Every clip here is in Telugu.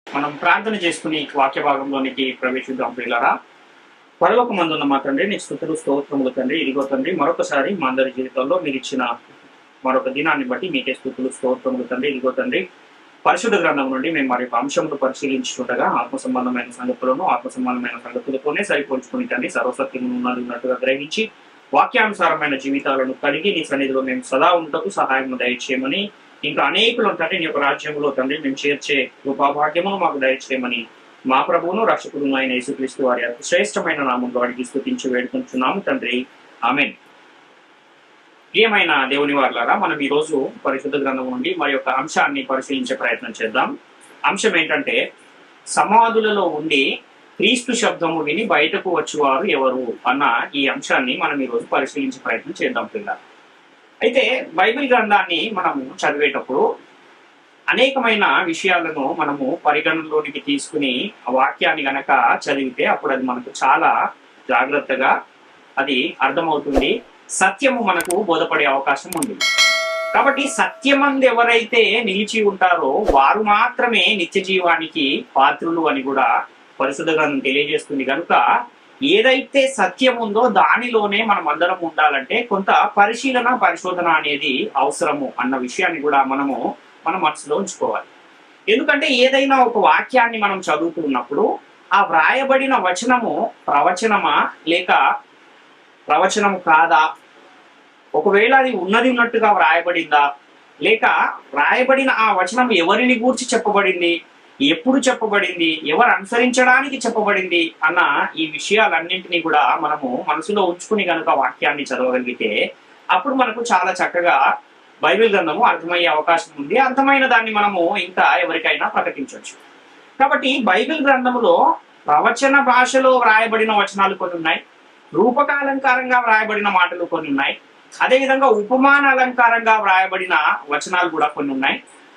మనం ప్రార్థన చేసుకుని వాక్య భాగంలోనికి ప్రవేశిద్దాం ప్రియులారా. పరలోకమందున్న మా తండ్రి, నీ స్తుతులు స్తోత్రములు తండ్రి. ఇదిగో తండ్రి, మరొకసారి మా అందరి జీవితంలో మీరు ఇచ్చిన మరొక దినాన్ని బట్టి మీకే స్తుతులు స్తోత్రములు తండ్రి. ఇదిగో తండ్రి, పరిశుద్ధ గ్రంథం నుండి మేము మరి అంశంలో పరిశీలించుకుంటగా ఆత్మ సంబంధమైన సంగతులతోనే సరిపోల్చుకుని తండ్రి, సర్వసత్యము ఉన్నట్టుగా గ్రహించి వాక్యానుసారమైన జీవితాలను కలిగి నీ సన్నిధిలో మేము సదా ఉంటకు సహాయం దయచేయమని, ఇంకా అనేకులు తండ్రి నీ యొక్క రాజ్యంలో తండ్రి మేము చేర్చే కృపాభాగ్యమును మాకు దయచేయమని మా ప్రభువును రక్షకుడు అయిన యేసుక్రీస్తు వారి శ్రేష్టమైన నామంలో అడిగి స్తుతించి వేడుకుంటున్నాము తండ్రి, ఆమేన్. ప్రియమైన దేవుని వారలారా, మనం ఈ రోజు పరిశుద్ధ గ్రంథం నుండి మరి యొక్క అంశాన్ని పరిశీలించే ప్రయత్నం చేద్దాం. అంశం ఏంటంటే, సమాధులలో ఉండి క్రీస్తు శబ్దము విని బయటకు వచ్చేవారు ఎవరు అన్న ఈ అంశాన్ని మనం ఈ రోజు పరిశీలించే ప్రయత్నం చేద్దాం పిల్లలు. అయితే బైబిల్ గ్రంథాన్ని మనము చదివేటప్పుడు అనేకమైన విషయాలను మనము పరిగణనలోనికి తీసుకుని ఆ వాక్యాన్ని గనక చదివితే అప్పుడు అది మనకు చాలా జాగ్రత్తగా అది అర్థమవుతుంది. సత్యము మనకు బోధపడే అవకాశం ఉంది. కాబట్టి సత్యమందు ఎవరైతే నిలిచి ఉంటారో వారు మాత్రమే నిత్య జీవానికి పాత్రులు అని కూడా పరిశుద్ధ గ్రంథం తెలియజేస్తుంది. కనుక ఏదైతే సత్యం ఉందో దానిలోనే మనం అందరం ఉండాలంటే కొంత పరిశోధన అనేది అవసరము అన్న విషయాన్ని కూడా మన మనసులో ఉంచుకోవాలి. ఎందుకంటే ఏదైనా ఒక వాక్యాన్ని మనం చదువుతున్నప్పుడు ఆ వ్రాయబడిన వచనము ప్రవచనమా లేక ప్రవచనము కాదా, ఒకవేళ అది ఉన్నట్టుగా వ్రాయబడిందా, లేక వ్రాయబడిన ఆ వచనం ఎవరిని గూర్చి చెప్పబడింది, ఎప్పుడు చెప్పబడింది, ఎవరు అనుసరించడానికి చెప్పబడింది అన్న ఈ విషయాలన్నింటినీ కూడా మనము మనసులో ఉంచుకుని కనుక వాక్యాన్ని చదవగలిగితే అప్పుడు మనకు చాలా చక్కగా బైబిల్ గ్రంథము అర్థమయ్యే అవకాశం ఉంది. అర్థమైన దాన్ని మనము ఇంకా ఎవరికైనా ప్రకటించవచ్చు. కాబట్టి బైబిల్ గ్రంథములో ప్రవచన భాషలో వ్రాయబడిన వచనాలు కొన్ని ఉన్నాయి, రూపకాలంకారంగా వ్రాయబడిన మాటలు కొన్ని ఉన్నాయి, అదేవిధంగా ఉపమాన అలంకారంగా వ్రాయబడిన వచనాలు కూడా కొన్ని ఉన్నాయి,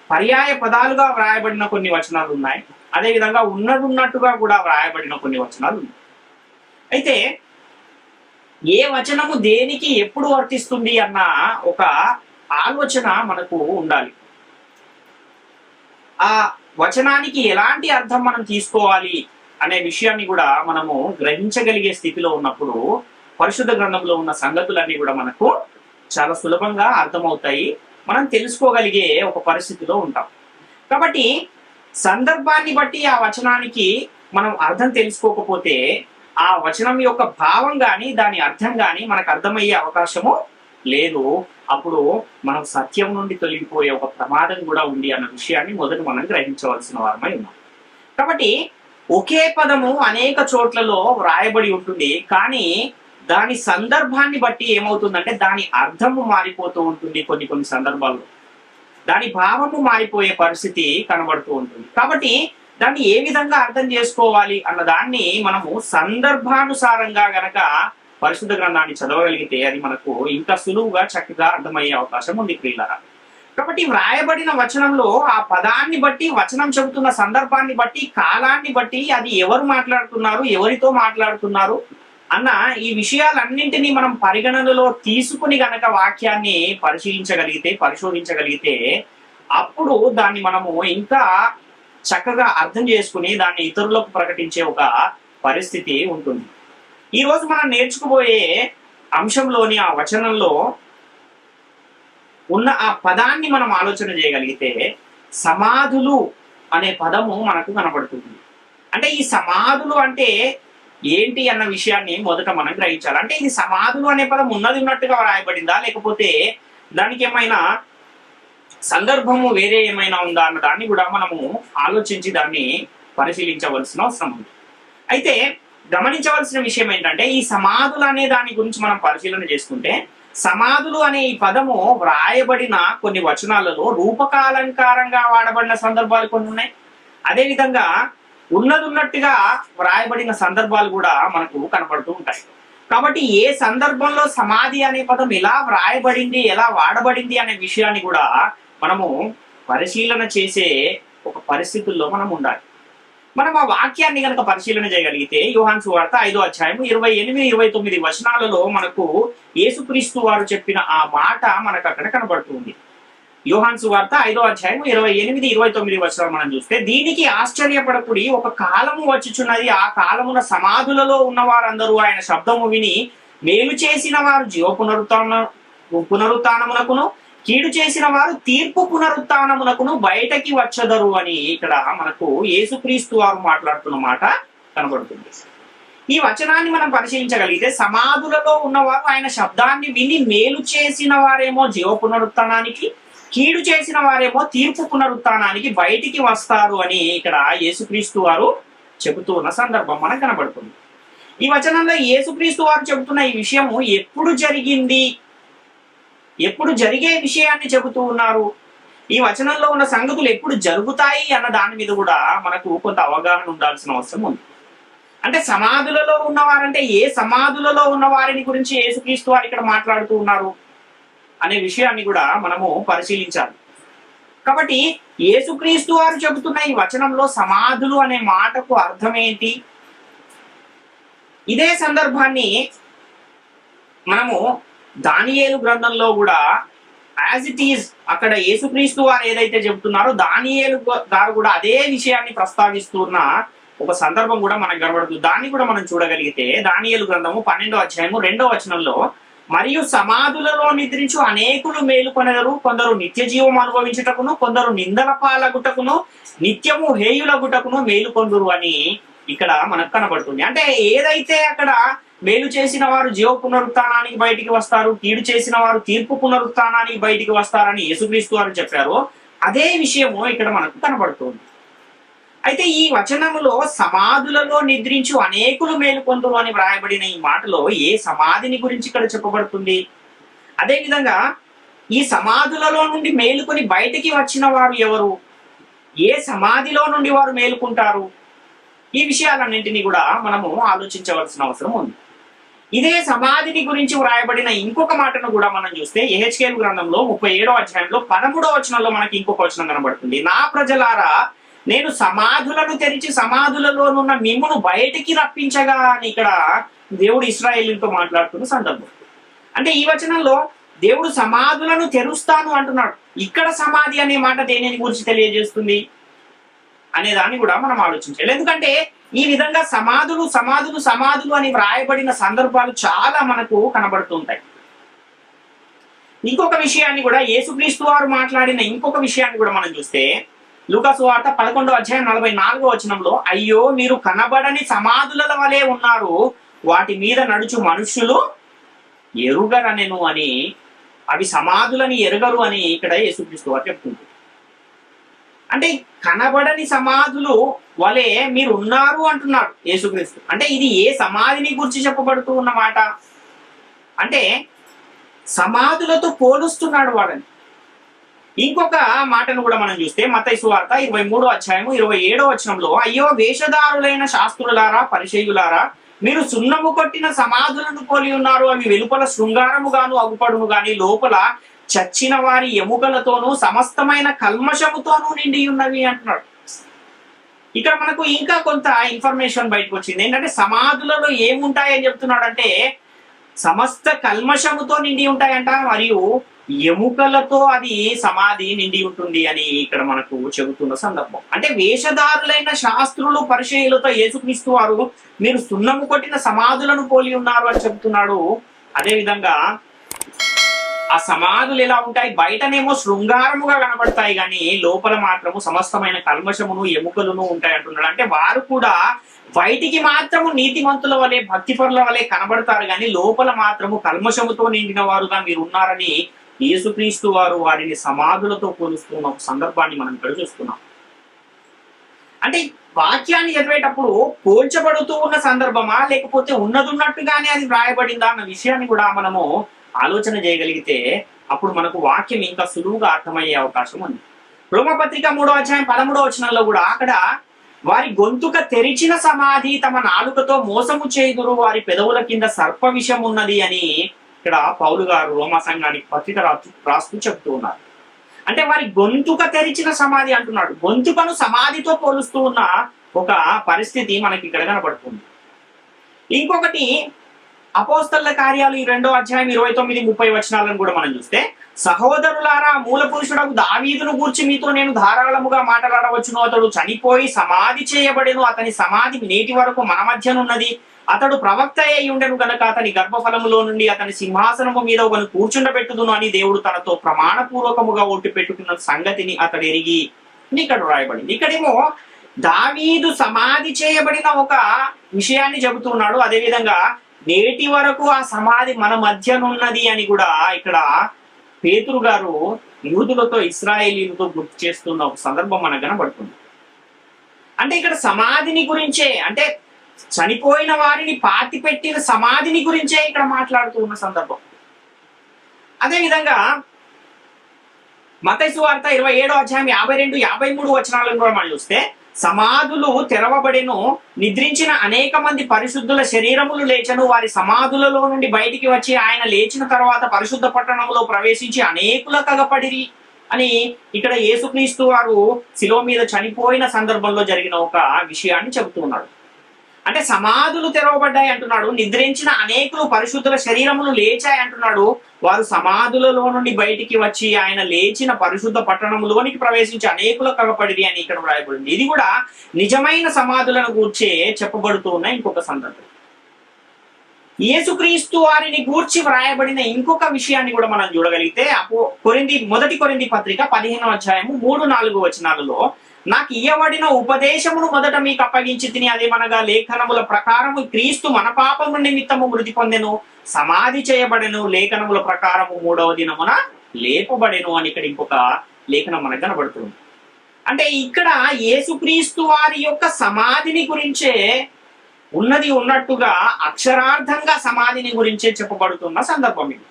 పర్యాయ పదాలుగా వ్రాయబడిన కొన్ని వచనాలు ఉన్నాయి, అదేవిధంగా ఉన్నట్టుగా కూడా వ్రాయబడిన కొన్ని వచనాలు ఉన్నాయి. అయితే ఏ వచనము దేనికి ఎప్పుడు వర్తిస్తుంది అన్న ఒక ఆలోచన మనకు ఉండాలి. ఆ వచనానికి ఎలాంటి అర్థం మనం తీసుకోవాలి అనే విషయాన్ని కూడా మనము గ్రహించగలిగే స్థితిలో ఉన్నప్పుడు పరిశుద్ధ గ్రంథంలో ఉన్న సంగతులన్నీ కూడా మనకు చాలా సులభంగా అర్థమవుతాయి, మనం తెలుసుకోగలిగే ఒక పరిస్థితిలో ఉంటాం. కాబట్టి సందర్భాన్ని బట్టి ఆ వచనానికి మనం అర్థం తెలుసుకోకపోతే ఆ వచనం యొక్క భావం కానీ దాని అర్థం కానీ మనకు అర్థమయ్యే అవకాశము లేదు. అప్పుడు మనం సత్యం నుండి తొలగిపోయే ఒక ప్రమాదం కూడా ఉంది అన్న విషయాన్ని మొదట మనం గ్రహించవలసిన వారమై ఉన్నాం. కాబట్టి ఒకే పదము అనేక చోట్లలో వ్రాయబడి ఉంటుంది, కానీ దాని సందర్భాన్ని బట్టి ఏమవుతుందంటే దాని అర్థము మారిపోతూ ఉంటుంది. కొన్ని సందర్భాల్లో దాని భావము మారిపోయే పరిస్థితి కనబడుతూ ఉంటుంది. కాబట్టి దాన్ని ఏ విధంగా అర్థం చేసుకోవాలి అన్న దాన్ని మనము సందర్భానుసారంగా గనక పరిశుద్ధ గ్రంథాన్ని చదవగలిగితే అది మనకు ఇంకా సులువుగా చక్కగా అర్థమయ్యే అవకాశం ఉంది ప్రియులారా. కాబట్టి వ్రాయబడిన వచనంలో ఆ పదాన్ని బట్టి, వచనం చెబుతున్న సందర్భాన్ని బట్టి, కాలాన్ని బట్టి అది ఎవరు మాట్లాడుతున్నారు, ఎవరితో మాట్లాడుతున్నారు అన్న ఈ విషయాలన్నింటినీ మనం పరిగణనలో తీసుకుని గనక వాక్యాన్ని పరిశోధించగలిగితే అప్పుడు దాన్ని మనము ఇంకా చక్కగా అర్థం చేసుకుని దాన్ని ఇతరులకు ప్రకటించే ఒక పరిస్థితి ఉంటుంది. ఈ రోజు మనం నేర్చుకోబోయే అంశంలోని ఆ వచనంలో ఉన్న ఆ పదాన్ని మనం ఆలోచన చేయగలిగితే సమాధులు అనే పదము మనకు కనబడుతుంది. అంటే ఈ సమాధులు అంటే ఏంటి అన్న విషయాన్ని మొదట మనం గ్రహించాలి. అంటే ఇది సమాధులు అనే పదం ఉన్నట్టుగా రాయబడిందా, లేకపోతే దానికి ఏమైనా సందర్భము వేరే ఏమైనా ఉందా అన్న దాన్ని కూడా మనము ఆలోచించి దాన్ని పరిశీలించవలసిన అవసరం ఉంది. అయితే గమనించవలసిన విషయం ఏంటంటే ఈ సమాధులు అనే దాని గురించి మనం పరిశీలన చేసుకుంటే సమాధులు అనే ఈ పదము వ్రాయబడిన కొన్ని వచనాలలో రూపకాలంకారంగా వాడబడిన సందర్భాలు కొన్ని ఉన్నాయి, అదేవిధంగా ఉన్నట్టుగా వ్రాయబడిన సందర్భాలు కూడా మనకు కనబడుతూ ఉంటాయి. కాబట్టి ఏ సందర్భంలో సమాధి అనే పదం ఎలా వ్రాయబడింది, ఎలా వాడబడింది అనే విషయాన్ని కూడా మనము పరిశీలన చేసే ఒక పరిస్థితుల్లో మనం ఉండాలి. మనం ఆ వాక్యాన్ని కనుక పరిశీలన చేయగలిగితే యోహాను సువార్త 5వ అధ్యాయం 28-29 వచనాలలో మనకు యేసుక్రీస్తు వారు చెప్పిన ఆ మాట మనకు అక్కడ కనబడుతుంది. యోహాను సువార్త 5వ అధ్యాయం 28, 29 వచనాలు మనం చూస్తే, దీనికి ఆశ్చర్యపడకుడి, ఒక కాలము వచ్చుచున్నది, ఆ కాలమున సమాధులలో ఉన్న వారందరూ ఆయన శబ్దము విని మేలు చేసిన వారు జీవ పునరుత్నమునకును, కీడు చేసిన వారు తీర్పు పునరుత్నమునకును బయటకి వచ్చదరు అని ఇక్కడ మనకు యేసుక్రీస్తు వారు మాట్లాడుతున్న మాట కనబడుతుంది. ఈ వచనాన్ని మనం పరిశీలించగలిగితే, సమాధులలో ఉన్నవారు ఆయన శబ్దాన్ని విని మేలు చేసిన వారేమో జీవ పునరుత్నానికి, కీడు చేసిన వారేమో తీర్పు పునరుత్నానికి బయటికి వస్తారు అని ఇక్కడ యేసుక్రీస్తు వారు చెబుతూ ఉన్న సందర్భం మనకు కనబడుతుంది. ఈ వచనంలో యేసుక్రీస్తు వారు చెబుతున్న ఈ విషయము ఎప్పుడు జరిగింది, ఎప్పుడు జరిగే విషయాన్ని చెబుతూ ఉన్నారు, ఈ వచనంలో ఉన్న సంగతులు ఎప్పుడు జరుగుతాయి అన్న దాని మీద కూడా మనకు కొంత అవగాహన ఉండాల్సిన అవసరం ఉంది. అంటే సమాధులలో ఉన్నవారంటే ఏ సమాధులలో ఉన్న వారిని గురించి యేసుక్రీస్తు వారు ఇక్కడ మాట్లాడుతూ ఉన్నారు అనే విషయాన్ని కూడా మనము పరిశీలించాలి. కాబట్టి యేసుక్రీస్తు వారు చెబుతున్న ఈ వచనంలో సమాధులు అనే మాటకు అర్థం ఏంటి? ఇదే సందర్భాన్ని మనము దానియేలు గ్రంథంలో కూడా యాజ్ ఇట్ ఈజ్ అక్కడ యేసుక్రీస్తు వారు ఏదైతే చెబుతున్నారో దానియేలు గారు కూడా అదే విషయాన్ని ప్రస్తావిస్తున్న ఒక సందర్భం కూడా మనకు కనబడుతుంది. దాన్ని కూడా మనం చూడగలిగితే దానియేలు గ్రంథము 12వ అధ్యాయము 2వ వచనంలో, మరియు సమాధులలో నిద్రించు అనేకులు మేలుకొనెదరు, కొందరు నిత్య జీవం అనుభవించుటకును, కొందరు నిందల పాలగుటకును, నిత్యము హేయులగుటకును మేలుకొందురు అని ఇక్కడ మనకు కనబడుతుంది. అంటే ఏదైతే అక్కడ మేలు చేసిన వారు జీవ పునరుత్నానికి బయటికి వస్తారు, కీడు చేసిన వారు తీర్పు పునరుత్నానికి బయటికి వస్తారని యేసుక్రీస్తు వారు చెప్పారో అదే విషయము ఇక్కడ మనకు కనబడుతుంది. అయితే ఈ వచనములో సమాధులలో నిద్రించు అనేకులు మేలుకొందురు అని వ్రాయబడిన ఈ మాటలో ఏ సమాధిని గురించి ఇక్కడ చెప్పబడుతుంది? అదేవిధంగా ఈ సమాధులలో నుండి మేలుకొని బయటికి వచ్చిన వారు ఎవరు? ఏ సమాధిలో నుండి వారు మేలుకుంటారు? ఈ విషయాలన్నింటినీ కూడా మనము ఆలోచించవలసిన అవసరం ఉంది. ఇదే సమాధిని గురించి వ్రాయబడిన ఇంకొక మాటను కూడా మనం చూస్తే యెహెజ్కేలు గ్రంథంలో 37వ అధ్యాయంలో 13వ వచనంలో మనకి ఇంకొక వచనం కనబడుతుంది. నా ప్రజలారా, నేను సమాధులను తెరిచి సమాధులలోనున్న మిమ్మును బయటికి రప్పించగా అని ఇక్కడ దేవుడు ఇశ్రాయేలుతో మాట్లాడుతున్న సందర్భం. అంటే ఈ వచనంలో దేవుడు సమాధులను తెరుస్తాను అంటున్నాడు. ఇక్కడ సమాధి అనే మాట దేనిని గురించి తెలియజేస్తుంది అనే దాన్ని కూడా మనం ఆలోచించాలి. ఎందుకంటే ఈ విధంగా సమాధులు సమాధులు సమాధులు అని వ్రాయబడిన సందర్భాలు చాలా మనకు కనబడుతుంటాయి. ఇంకొక విషయాన్ని కూడా యేసుక్రీస్తు వారు మాట్లాడిన ఇంకొక విషయాన్ని కూడా మనం చూస్తే లూకా సువార్త 11వ అధ్యాయం 44వ వచనంలో, అయ్యో మీరు కనబడని సమాధుల వలె ఉన్నారు, వాటి మీద నడుచు మనుష్యులు ఎరుగరనెను అని, అవి సమాధులని ఎరుగరు అని ఇక్కడ యేసుక్రీస్తు వారు చెప్తుంది. అంటే కనబడని సమాధులు వలె మీరు ఉన్నారు అంటున్నాడు యేసుక్రీస్తు. అంటే ఇది ఏ సమాధిని గురించి చెప్పబడుతూ ఉన్నమాట అంటే సమాధులతో పోలుస్తున్నాడు వాళ్ళని. ఇంకొక మాటను కూడా మనం చూస్తే మత్తయి సువార్త 23వ అధ్యాయము 27వ వచనంలో, అయ్యో వేషధారులైన శాస్త్రులారా పరిసయ్యులారా, మీరు సున్నము కొట్టిన సమాధులను పోలి ఉన్నారు, అవి వెలుపల శృంగారముగాను అగుపడును గాని లోపల చచ్చిన వారి ఎముకలతోనూ సమస్తమైన కల్మషముతోనూ నిండి ఉన్నవి అంటున్నాడు. ఇక్కడ మనకు ఇంకా కొంత ఇన్ఫర్మేషన్ బయటకు వచ్చింది. ఏంటంటే సమాధులలో ఏముంటాయని చెప్తున్నాడు అంటే సమస్త కల్మషముతో నిండి ఉంటాయంట, మరియు ఎముకలతో అది సమాధి నిండి ఉంటుంది అని ఇక్కడ మనకు చెబుతున్న సందర్భం. అంటే వేషధారులైన శాస్త్రులు పరిచయులతో యేసుక్రీస్తు వారు మీరు సున్నము కొట్టిన సమాధులను పోలి ఉన్నారు అని చెబుతున్నాడు. అదే విధంగా ఆ సమాధులు ఎలా ఉంటాయి? బయటనేమో శృంగారముగా కనబడతాయి కానీ లోపల మాత్రము సమస్తమైన కల్మషమును ఎముకలను ఉంటాయి అంటున్నాడు. అంటే వారు కూడా బయటికి మాత్రము నీతిమంతుల వలె భక్తిపరుల వలె కనబడతారు కానీ లోపల మాత్రము కల్మషముతో నిండిన వారుగా మీరు ఉన్నారని యేసుక్రీస్తు వారు వారిని సమాధులతో పోలుస్తున్న ఒక సందర్భాన్ని మనం ఇక్కడ చూస్తున్నాం. అంటే వాక్యాన్ని చదివేటప్పుడు పోల్చబడుతూ ఉన్న సందర్భమా లేకపోతే ఉన్నదున్నట్టుగానే అది వ్రాయబడిందా అన్న విషయాన్ని కూడా మనము ఆలోచన చేయగలిగితే అప్పుడు మనకు వాక్యం ఇంకా సులువుగా అర్థమయ్యే అవకాశం ఉంది. రోమపత్రిక 3వ అధ్యాయం 13వ వచనంలో కూడా అక్కడ వారి గొంతుక తెరిచిన సమాధి తమ నాలుకతో మోసము చేయుదురు, వారి పెదవుల కింద సర్ప విషం ఉన్నది అని ఇక్కడ పౌలు గారు రోమా సంఘానికి పత్రిక రాస్తూ చెప్తూ ఉన్నారు. అంటే వారి గొంతుక తెరిచిన సమాధి అంటున్నాడు. గొంతుకను సమాధితో పోలుస్తూ ఉన్న ఒక పరిస్థితి మనకి ఇక్కడ కనబడుతుంది. ఇంకొకటి అపోస్తలుల కార్యాలు 2వ అధ్యాయం 29-30 వచనాలను కూడా మనం చూస్తే, సహోదరులారా, మూల పురుషుడకు దావీదును గూర్చి మీతో నేను ధారాళముగా మాట్లాడవచ్చును. అతడు చనిపోయి సమాధి చేయబడెను, అతని సమాధి నేటి వరకు మన మధ్యనున్నది. అతడు ప్రవక్త అయి ఉండెను గనక అతని గర్భఫలములో నుండి అతని సింహాసనము మీద ఒకను కూర్చుండబెట్టుదును అని దేవుడు తనతో ప్రమాణపూర్వకముగా ఒట్టు పెట్టుకున్న సంగతిని అతడు ఎరిగి ఇక్కడ రాయబడింది. ఇక్కడేమో దావీదు సమాధి చేయబడిన ఒక విషయాన్ని చెబుతున్నాడు. అదేవిధంగా నేటి వరకు ఆ సమాధి మన మధ్యనున్నది అని కూడా ఇక్కడ పేతురు గారు యూదులతో ఇశ్రాయేలీలతో గుర్తు చేస్తున్న ఒక సందర్భం మనకు కనబడుతుంది. అంటే ఇక్కడ సమాధిని గురించే, అంటే చనిపోయిన వారిని పాతి పెట్టిన సమాధిని గురించే ఇక్కడ మాట్లాడుతూ ఉన్న సందర్భం. అదేవిధంగా మత్తయి సువార్త 27వ అధ్యాయం 52-53 వచనాలను కూడా మనం చూస్తే, సమాధులు తెరవబడెను, నిద్రించిన అనేక మంది పరిశుద్ధుల శరీరములు లేచను, వారి సమాధులలో నుండి బయటికి వచ్చి ఆయన లేచిన తర్వాత పరిశుద్ధ పట్టణంలో ప్రవేశించి అనేకుల కగపడిరి అని ఇక్కడ యేసుక్రీస్తు వారు శిలువ మీద చనిపోయిన సందర్భంలో జరిగిన ఒక విషయాన్ని చెబుతున్నాడు. అంటే సమాధులు తెరవబడ్డాయి అంటున్నాడు, నిద్రించిన అనేకులు పరిశుద్ధుల శరీరములు లేచాయి అంటున్నాడు, వారు సమాధులలో నుండి బయటికి వచ్చి ఆయన లేచిన పరిశుద్ధ పట్టణంలోనికి ప్రవేశించి అనేకుల కగపడిరి అని ఇక్కడ వ్రాయబడింది. ఇది కూడా నిజమైన సమాధులను గూర్చే చెప్పబడుతూ ఉన్న ఇంకొక సందర్భం. యేసుక్రీస్తు వారిని గూర్చి వ్రాయబడిన ఇంకొక విషయాన్ని కూడా మనం చూడగలిగితే, మొదటి కొరింథీ పత్రిక 15వ అధ్యాయము 3-4 వచనాలలో, నాకు ఇయ్యబడిన ఉపదేశమును మొదట మీకు అప్పగించి తిని, అదేమనగా లేఖనముల ప్రకారము క్రీస్తు మన పాపము నిమిత్తము మృతి పొందెను, సమాధి చేయబడెను, లేఖనముల ప్రకారము 3వ దినమున లేపబడెను అని ఇక్కడ ఇంకొక లేఖనం మనకు కనబడుతుంది. అంటే ఇక్కడ యేసుక్రీస్తు వారి యొక్క సమాధిని గురించే ఉన్నది ఉన్నట్టుగా అక్షరార్థంగా సమాధిని గురించే చెప్పబడుతున్న సందర్భం ఇది.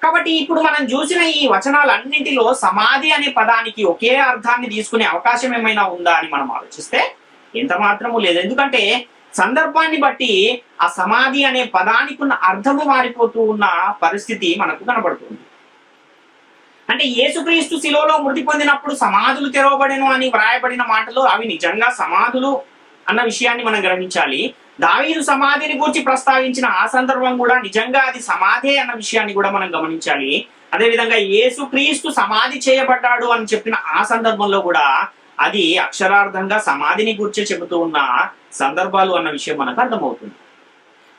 కాబట్టి ఇప్పుడు మనం చూసిన ఈ వచనాలన్నింటిలో సమాధి అనే పదానికి ఒకే అర్థాన్ని తీసుకునే అవకాశం ఏమైనా ఉందా అని మనం ఆలోచిస్తే ఎంత మాత్రము లేదు. ఎందుకంటే సందర్భాన్ని బట్టి ఆ సమాధి అనే పదానికి ఉన్న అర్థము మారిపోతూ ఉన్న పరిస్థితి మనకు కనబడుతుంది. అంటే యేసుక్రీస్తు శిలువలో మృతి పొందినప్పుడు సమాధులు తెరవబడెను అని వ్రాయబడిన మాటలు అవి నిజంగా సమాధులు అన్న విషయాన్ని మనం గ్రహించాలి. దావీదు సమాధిని గురించి ప్రస్తావించిన ఆ సందర్భం కూడా నిజంగా అది సమాధే అన్న విషయాన్ని కూడా మనం గమనించాలి. అదేవిధంగా యేసుక్రీస్తు సమాధి చేయబడ్డాడు అని చెప్పిన ఆ సందర్భంలో కూడా అది అక్షరార్థంగా సమాధిని గురించి చెబుతూ ఉన్న సందర్భాలు అన్న విషయం మనకు అర్థమవుతుంది.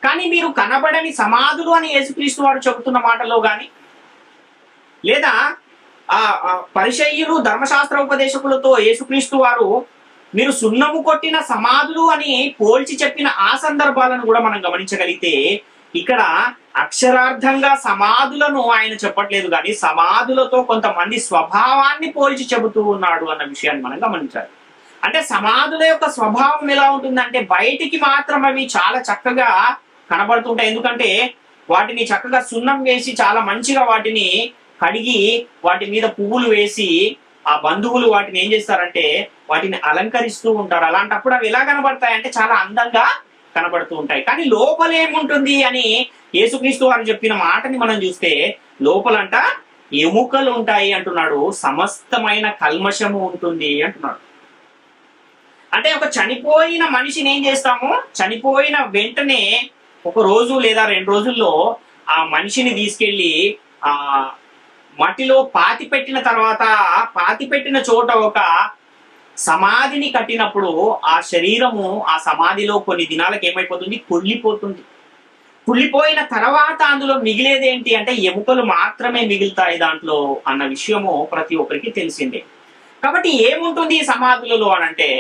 కానీ మీరు కనబడని సమాధులు అని యేసుక్రీస్తు వారు చెబుతున్న మాటలో కానీ, లేదా ఆ పరిసయ్యులు ధర్మశాస్త్ర ఉపదేశకులతో యేసుక్రీస్తు వారు మీరు సున్నము కొట్టిన సమాధులు అని పోల్చి చెప్పిన ఆ సందర్భాలను కూడా మనం గమనించగలిగితే, ఇక్కడ అక్షరార్థంగా సమాధులను ఆయన చెప్పట్లేదు, కానీ సమాధులతో కొంతమంది స్వభావాన్ని పోల్చి చెబుతూ ఉన్నాడు అన్న విషయాన్ని మనం గమనించాలి. అంటే సమాధుల యొక్క స్వభావం ఎలా ఉంటుందంటే, బయటికి మాత్రం అవి చాలా చక్కగా కనబడుతుంటాయి. ఎందుకంటే వాటిని చక్కగా సున్నం వేసి చాలా మంచిగా వాటిని కడిగి వాటి మీద పువ్వులు వేసి ఆ బంధువులు వాటిని ఏం చేస్తారంటే వాటిని అలంకరిస్తూ ఉంటారు. అలాంటప్పుడు అవి ఎలా కనబడతాయి అంటే చాలా అందంగా కనబడుతూ ఉంటాయి. కానీ లోపల ఏముంటుంది అని యేసుక్రీస్తు వారు చెప్పిన మాటని మనం చూస్తే, లోపలంట ఎముకలు ఉంటాయి అంటున్నాడు, సమస్తమైన కల్మషము ఉంటుంది అంటున్నాడు. అంటే ఒక చనిపోయిన మనిషిని ఏం చేస్తాము, చనిపోయిన వెంటనే 1 రోజు లేదా 2 రోజుల్లో ఆ మనిషిని తీసుకెళ్లి ఆ మట్టిలో పాతి పెట్టిన తర్వాత, పాతి పెట్టిన చోట ఒక సమాధిని కట్టినప్పుడు ఆ శరీరము ఆ సమాధిలో కొన్ని దినాలకు ఏమైపోతుంది, కుళ్ళిపోతుంది. కుళ్ళిపోయిన తర్వాత అందులో మిగిలేదేంటి అంటే ఎముకలు మాత్రమే మిగులుతాయి దాంట్లో అన్న విషయము ప్రతి ఒక్కరికి తెలిసిందే. కాబట్టి ఏముంటుంది ఈ సమాధులలో అనంటే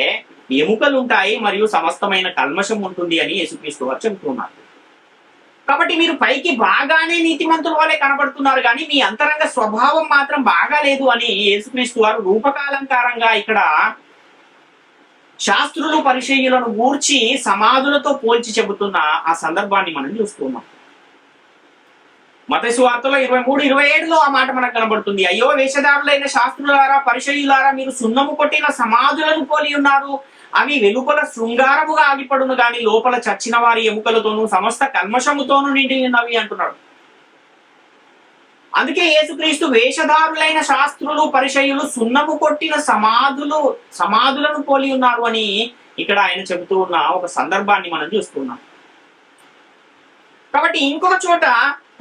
ఎముకలు ఉంటాయి మరియు సమస్తమైన కల్మషం ఉంటుంది అని యేసుక్రీస్తు వారు చెబుతున్నారు. కాబట్టి మీరు పైకి బాగానే నీతిమంతుల వలె కనబడుతున్నారు, కానీ మీ అంతరంగ స్వభావం మాత్రం బాగాలేదు అని యేసుక్రీస్తు వారు రూపకాలంకారంగా ఇక్కడ శాస్త్రులు పరిచర్యలను గూర్చి సమాధులతో పోల్చి చెబుతున్న ఆ సందర్భాన్ని మనం చూస్తున్నాం. మత్తయి సువార్తలో 23-27లో ఆ మాట మనకు కనబడుతుంది. అయ్యో వేషధారులైన శాస్త్రులారా, పరిచర్యులారా, మీరు సున్నము కొట్టిన సమాధులను పోలి ఉన్నారు. అవి వెలుపల శృంగారముగా ఆగిపడును, గాని లోపల చచ్చిన వారి ఎముకలతోనూ సమస్త కల్మషముతోనూ నిండి ఉన్నవి అంటున్నాడు. అందుకే యేసుక్రీస్తు వేషధారులైన శాస్త్రులు పరిచర్యులు సున్నము కొట్టిన సమాధులను పోలి ఉన్నారు అని ఇక్కడ ఆయన చెబుతూ ఉన్న ఒక సందర్భాన్ని మనం చూస్తున్నాం. కాబట్టి ఇంకొక చోట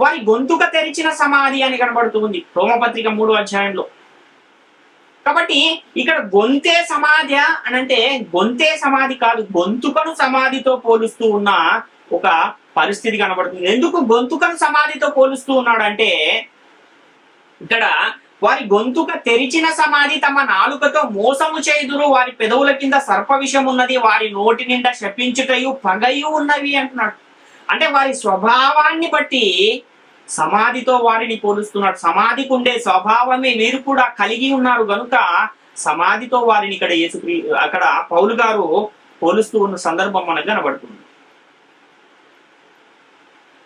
వారి గొంతుక తెరిచిన సమాధి అని కనబడుతుంది రోమపత్రిక 3వ అధ్యాయంలో. కాబట్టి ఇక్కడ గొంతే సమాధి అని అంటే గొంతే సమాధి కాదు, గొంతుకను సమాధితో పోలుస్తూ ఉన్న ఒక పరిస్థితి కనబడుతుంది. ఎందుకు గొంతుకను సమాధితో పోలుస్తూ ఉన్నాడు అంటే, ఇక్కడ వారి గొంతుక తెరిచిన సమాధి, తమ నాలుకతో మోసము చేయుదురు, వారి పెదవుల కింద సర్ప విషం ఉన్నది, వారి నోటి నిండా శపించుటయు పగయు ఉన్నవి అంటున్నాడు. అంటే వారి స్వభావాన్ని బట్టి సమాధితో వారిని పోలుస్తున్నాడు. సమాధికి ఉండే స్వభావమే వీరు కూడా కలిగి ఉన్నారు కనుక సమాధితో వారిని ఇక్కడ అక్కడ పౌలు గారు పోలుస్తూ ఉన్న సందర్భం మనకు కనబడుతుంది.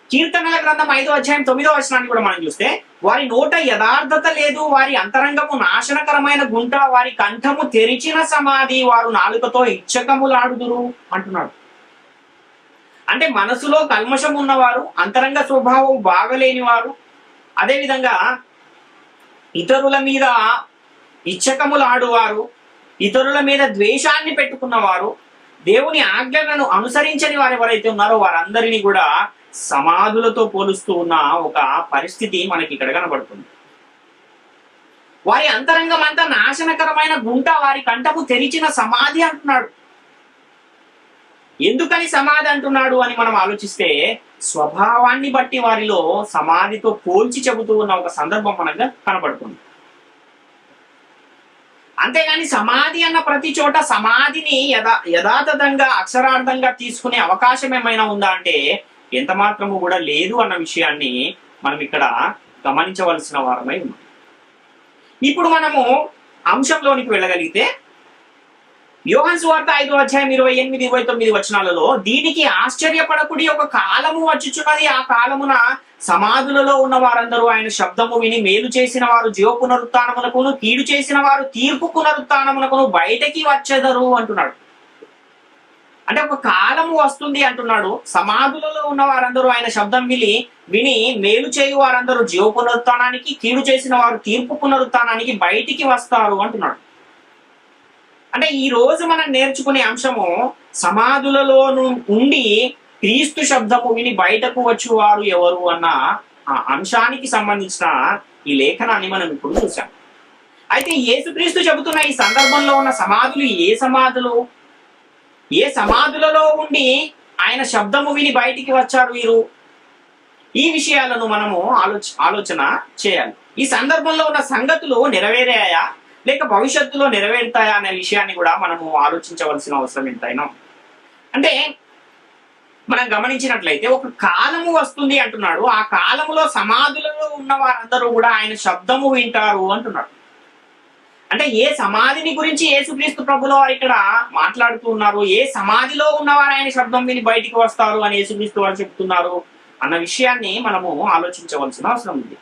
కీర్తనల గ్రంథం 5వ అధ్యాయం 9వ వచనాన్ని కూడా మనం చూస్తే, వారి నోట యథార్థత లేదు, వారి అంతరంగము నాశనకరమైన గుంట, వారి కంఠము తెరిచిన సమాధి, వారు నాలుకతో ఇచ్చకములాడుదురు అంటున్నాడు. అంటే మనసులో కల్మషం ఉన్నవారు, అంతరంగ స్వభావం బాగలేని వారు, అదేవిధంగా ఇతరుల మీద ఇచ్చకములాడువారు, ఇతరుల మీద ద్వేషాన్ని పెట్టుకున్నవారు, దేవుని ఆజ్ఞలను అనుసరించని వారు ఎవరైతే ఉన్నారో వారందరినీ కూడా సమాధులతో పోలుస్తూ ఉన్న ఒక పరిస్థితి మనకి ఇక్కడ కనబడుతుంది. వారి అంతరంగం అంతా నాశనకరమైన గుంట, వారి కంఠము తెరిచిన సమాధి అంటున్నాడు. ఎందుకని సమాధి అంటున్నాడు అని మనం ఆలోచిస్తే, స్వభావాన్ని బట్టి వారిలో సమాధితో పోల్చి చెబుతూ ఉన్న ఒక సందర్భం మనకు కనబడుతుంది. అంతేగాని సమాధి అన్న ప్రతి చోట సమాధిని యథాతథంగా అక్షరార్థంగా తీసుకునే అవకాశం ఏమైనా ఉందా అంటే ఎంత మాత్రము కూడా లేదు అన్న విషయాన్ని మనం ఇక్కడ గమనించవలసిన వారమై ఉన్నాం. ఇప్పుడు మనము అంశంలోనికి వెళ్ళగలిగితే, యోహాను సువార్త 5వ అధ్యాయం 28, 29 వచనాలలో, దీనికి ఆశ్చర్యపడకుడి, ఒక కాలము వచ్చుచున్నది, ఆ కాలమున సమాధులలో ఉన్న వారందరూ ఆయన శబ్దము విని మేలు చేసిన వారు జీవ పునరుత్థానమునకును, కీడు చేసిన వారు తీర్పు పునరుత్థానమునకును బయటకి వచ్చెదరు అంటున్నాడు. అంటే ఒక కాలము వస్తుంది అంటున్నాడు, సమాధులలో ఉన్న వారందరూ ఆయన శబ్దం విని మేలు చేయు వారందరూ జీవ పునరుత్థానానికి, కీడు చేసిన వారు తీర్పు పునరుత్థానానికి బయటికి వస్తారు అంటున్నాడు. అంటే ఈ రోజు మనం నేర్చుకునే అంశము, సమాధులలో ఉండి క్రీస్తు శబ్దము విని బయటకు వచ్చేవారు ఎవరు అన్న ఆ అంశానికి సంబంధించిన ఈ లేఖనాన్ని మనం ఇప్పుడు చూసాం. అయితే యేసుక్రీస్తు చెబుతున్న ఈ సందర్భంలో ఉన్న సమాధులు ఏ సమాధులలో ఉండి ఆయన శబ్దము విని బయటికి వచ్చారు వీరు? ఈ విషయాలను మనము ఆలోచన చేయాలి. ఈ సందర్భంలో ఉన్న సంగతులు నెరవేరాయా లేక భవిష్యత్తులో నెరవేరుతాయా అనే విషయాన్ని కూడా మనము ఆలోచించవలసిన అవసరం ఎంతైనా. అంటే మనం గమనించినట్లయితే ఒక కాలము వస్తుంది అంటున్నాడు, ఆ కాలములో సమాధులలో ఉన్న వారందరూ కూడా ఆయన శబ్దము వింటారు అంటున్నాడు. అంటే ఏ సమాధిని గురించి యేసుక్రీస్తు ప్రభుల వారు ఇక్కడ మాట్లాడుతూ ఉన్నారు, ఏ సమాధిలో ఉన్నవారు ఆయన శబ్దం విని బయటికి వస్తారు అని యేసుక్రీస్తు వారు చెప్తున్నారు అన్న విషయాన్ని మనము ఆలోచించవలసిన అవసరం ఉంది.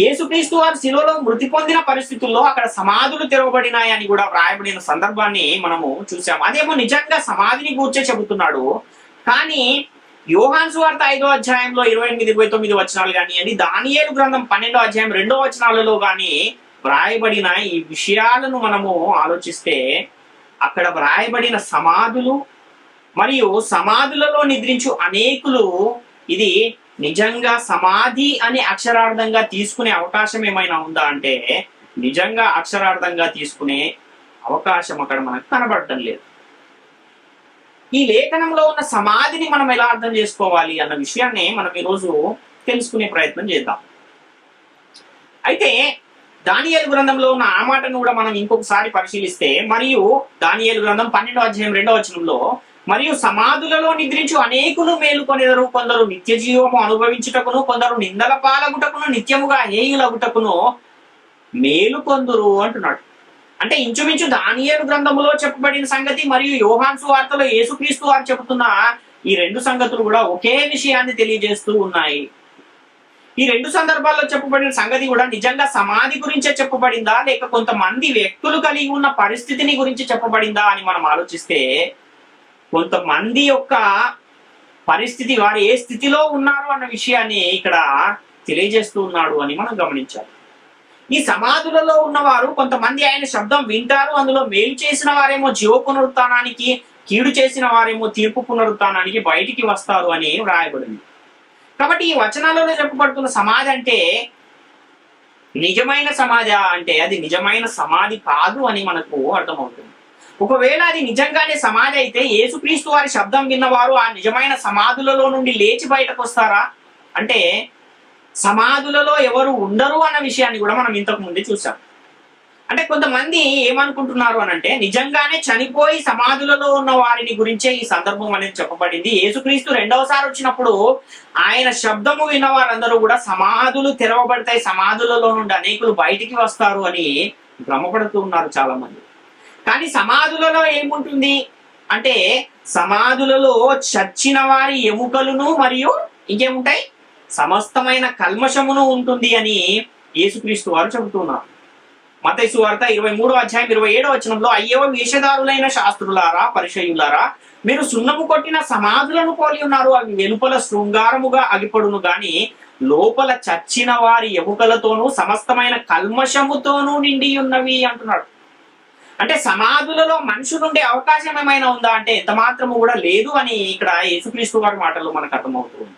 యేసుక్రీస్తు వారు శిలువలో మృతి పొందిన పరిస్థితుల్లో అక్కడ సమాధులు తెరవబడినాయి అని కూడా వ్రాయబడిన సందర్భాన్ని మనము చూసాము. అదేమో నిజంగా సమాధిని గూర్చే చెబుతున్నాడు. కానీ యోహాను సువార్త 5వ అధ్యాయంలో 28, 29 వచనాలు కానివ్వండి, దానియేలు గ్రంథం 12వ అధ్యాయం 2వ వచనాలలో కానీ వ్రాయబడిన ఈ విషయాలను మనము ఆలోచిస్తే, అక్కడ వ్రాయబడిన సమాధులు మరియు సమాధులలో నిద్రించు అనేకులు ఇది నిజంగా సమాధి అని అక్షరార్థంగా తీసుకునే అవకాశం ఏమైనా ఉందా అంటే నిజంగా అక్షరార్థంగా తీసుకునే అవకాశం అక్కడ మనకు కనబడటం లేదు. ఈ లేఖనంలో ఉన్న సమాధిని మనం ఎలా అర్థం చేసుకోవాలి అన్న విషయాన్ని మనం ఈరోజు తెలుసుకునే ప్రయత్నం చేద్దాం. అయితే దానియేలు గ్రంథంలో ఉన్న ఆ మాటను కూడా మనం ఇంకొకసారి పరిశీలిస్తే, మరియు దానియేలు గ్రంథం 12వ అధ్యాయం 2వ వచనంలో, మరియు సమాధులలో నిద్రించు అనేకులు మేలుకొనెదరు, కొందరు నిత్య జీవము అనుభవించుటకును, కొందరు నిందల పాలగుటకును, నిత్యముగా హేయులగుటకును మేలుకొందురు అంటున్నాడు. అంటే ఇంచుమించు దానియేలు గ్రంథములో చెప్పబడిన సంగతి మరియు యోహాను సువార్తలో యేసుక్రీస్తు వారు చెబుతున్న ఈ రెండు సంగతులు కూడా ఒకే విషయాన్ని తెలియజేస్తూ ఉన్నాయి. ఈ రెండు సందర్భాల్లో చెప్పబడిన సంగతి కూడా నిజంగా సమాధి గురించే చెప్పబడిందా లేక కొంతమంది వ్యక్తులు కలిగి ఉన్న పరిస్థితిని గురించి చెప్పబడిందా అని మనం ఆలోచిస్తే, కొంతమంది యొక్క పరిస్థితి, వారు ఏ స్థితిలో ఉన్నారు అన్న విషయాన్ని ఇక్కడ తెలియజేస్తూ ఉన్నాడు అని మనం గమనించాలి. ఈ సమాధులలో ఉన్నవారు కొంతమంది ఆయన శబ్దం వింటారు, అందులో మేలు చేసిన వారేమో జీవ పునరుత్థానానికి, కీడు చేసిన వారేమో తీర్పు పునరుత్థానానికి బయటికి వస్తారు అని వ్రాయబడింది. కాబట్టి ఈ వచనాలలో చెప్పబడుతున్న సమాధి అంటే నిజమైన సమాధి అంటే అది నిజమైన సమాధి కాదు అని మనకు అర్థమవుతుంది. ఒకవేళ అది నిజంగానే సమాధి అయితే యేసుక్రీస్తు వారి శబ్దం విన్నవారు ఆ నిజమైన సమాధులలో నుండి లేచి బయటకు వస్తారా అంటే సమాధులలో ఎవరు ఉండరు అన్న విషయాన్ని కూడా మనం ఇంతకు ముందే చూసాం. అంటే కొంతమంది ఏమనుకుంటున్నారు అని అంటే నిజంగానే చనిపోయి సమాధులలో ఉన్న వారిని గురించే ఈ సందర్భం అనేది చెప్పబడింది. యేసుక్రీస్తు రెండవసారి వచ్చినప్పుడు ఆయన శబ్దము విన్న వారందరూ కూడా సమాధులు తెరవబడతాయి, సమాధులలో నుండి అనేకులు బయటికి వస్తారు అని భ్రమపడుతూ ఉన్నారు చాలా మంది. కానీ సమాధులలో ఏముంటుంది అంటే సమాధులలో చచ్చిన వారి ఎముకలను మరియు ఇంకేముంటాయి సమస్తమైన కల్మషమును ఉంటుంది అని యేసుక్రీస్తు వారు చెబుతున్నారు. మత్తయి సువార్త 23:27 అయ్యో వేషధారులైన శాస్త్రులారా పరిసయ్యులారా, మీరు సున్నము కొట్టిన సమాధులను పోలి ఉన్నారు. అవి వెలుపల శృంగారముగా అగిపడును గాని లోపల చచ్చిన వారి ఎముకలతోనూ సమస్తమైన కల్మషముతోనూ నిండి ఉన్నవి అంటున్నాడు. అంటే సమాధులలో మనుషులుండే అవకాశం ఏమైనా ఉందా అంటే ఎంత మాత్రము కూడా లేదు అని ఇక్కడ యేసుక్రీస్తు వారి మాటల్లో మనకు అర్థమవుతుంది.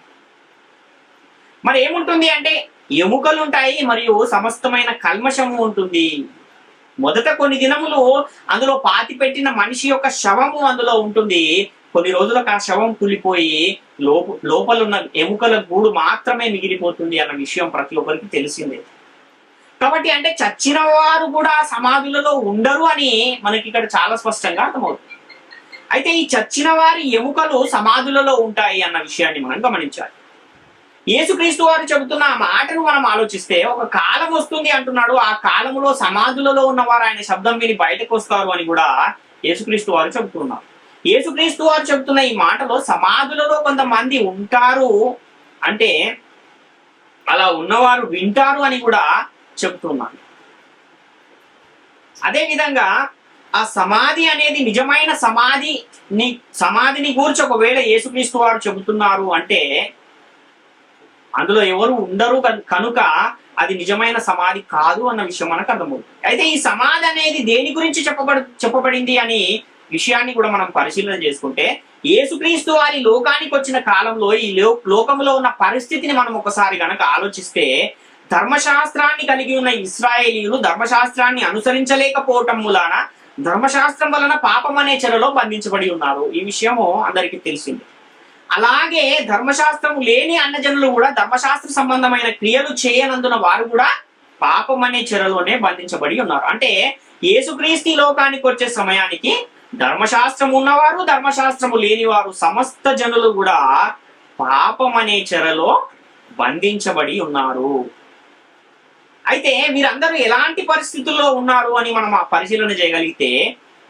మరి ఏముంటుంది అంటే ఎముకలు ఉంటాయి మరియు సమస్తమైన కల్మషము ఉంటుంది. మొదట కొన్ని దినములు అందులో పాతి పెట్టిన మనిషి యొక్క శవము అందులో ఉంటుంది. కొన్ని రోజులకు ఆ శవం కూలిపోయి లోపల ఉన్న ఎముకల గూడు మాత్రమే మిగిలిపోతుంది అన్న విషయం ప్రతి ఒక్కరికి తెలిసిందే. కాబట్టి అంటే చచ్చిన వారు కూడా సమాధులలో ఉండరు అని మనకి ఇక్కడ చాలా స్పష్టంగా అర్థమవుతుంది. అయితే ఈ చచ్చిన వారి ఎముకలు సమాధులలో ఉంటాయి అన్న విషయాన్ని మనం గమనించాలి. యేసుక్రీస్తు వారు చెబుతున్న ఆ మాటను మనం ఆలోచిస్తే ఒక కాలం వస్తుంది అంటున్నాడు. ఆ కాలములో సమాధులలో ఉన్నవారు ఆయన శబ్దం విని బయటకు వస్తారు అని కూడా యేసుక్రీస్తు వారు చెబుతున్నారు. యేసుక్రీస్తు వారు చెబుతున్న ఈ మాటలో సమాధులలో కొంతమంది ఉంటారు అంటే అలా ఉన్నవారు వింటారు అని కూడా చెబుతున్నాను. అదే విధంగా ఆ సమాధి అనేది నిజమైన సమాధిని గూర్చి ఒకవేళ యేసుక్రీస్తు వారు చెబుతున్నారు అంటే అందులో ఎవరు ఉండరు కనుక అది నిజమైన సమాధి కాదు అన్న విషయం మనకు అర్థమవుతుంది. అయితే ఈ సమాధి అనేది దేని గురించి చెప్పబడింది అని విషయాన్ని కూడా మనం పరిశీలన చేసుకుంటే యేసుక్రీస్తు వారి లోకానికి వచ్చిన కాలంలో ఈ లోకంలో ఉన్న పరిస్థితిని మనం ఒకసారి గనక ఆలోచిస్తే ధర్మశాస్త్రాన్ని కలిగి ఉన్న ఇశ్రాయేలీయులు ధర్మశాస్త్రాన్ని అనుసరించలేకపోవటం మూలాన ధర్మశాస్త్రం వలన పాపం అనే చెరలో బంధించబడి ఉన్నారు. ఈ విషయము అందరికీ తెలిసింది. అలాగే ధర్మశాస్త్రము లేని అన్నజనులు కూడా ధర్మశాస్త్ర సంబంధమైన క్రియలు చేయనందున వారు కూడా పాపం అనే చెరలోనే బంధించబడి ఉన్నారు. అంటే యేసుక్రీస్తు లోకానికి వచ్చే సమయానికి ధర్మశాస్త్రం ఉన్నవారు ధర్మశాస్త్రము లేనివారు సమస్త జనులు కూడా పాపం అనే చెరలో బంధించబడి ఉన్నారు. అయితే వీరందరూ ఎలాంటి పరిస్థితుల్లో ఉన్నారు అని మనం పరిశీలన చేయగలిగితే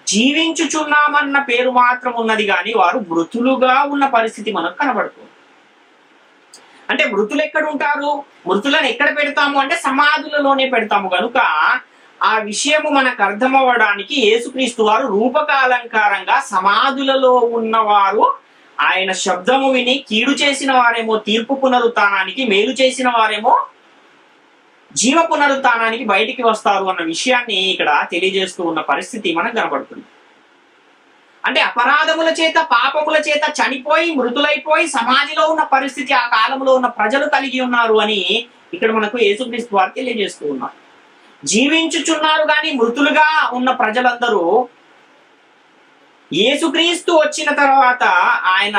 జీవించుచున్నామన్న పేరు మాత్రం ఉన్నది కానీ వారు మృతులుగా ఉన్న పరిస్థితి మనకు కనబడుతుంది. అంటే మృతులు ఎక్కడ ఉంటారు, మృతులను ఎక్కడ పెడతాము అంటే సమాధులలోనే పెడతాము. కనుక ఆ విషయము మనకు అర్థమవ్వడానికి యేసుక్రీస్తు వారు రూపకాలంకారంగా సమాధులలో ఉన్నవారు ఆయన శబ్దము విని కీడు చేసిన వారేమో తీర్పు పునరుత్థానానికి, మేలు చేసిన వారేమో జీవ పునరుత్థానానికి బయటికి వస్తారు అన్న విషయాన్ని ఇక్కడ తెలియజేస్తూ ఉన్న పరిస్థితి మనకు కనబడుతుంది. అంటే అపరాధముల చేత పాపముల చేత చనిపోయి మృతులైపోయి సమాధిలో ఉన్న పరిస్థితి ఆ కాలంలో ఉన్న ప్రజలు కలిగి ఉన్నారు అని ఇక్కడ మనకు యేసుక్రీస్తు వారు తెలియజేస్తూ ఉన్నారు. జీవించుచున్నారు కానీ మృతులుగా ఉన్న ప్రజలందరూ యేసుక్రీస్తు వచ్చిన తర్వాత ఆయన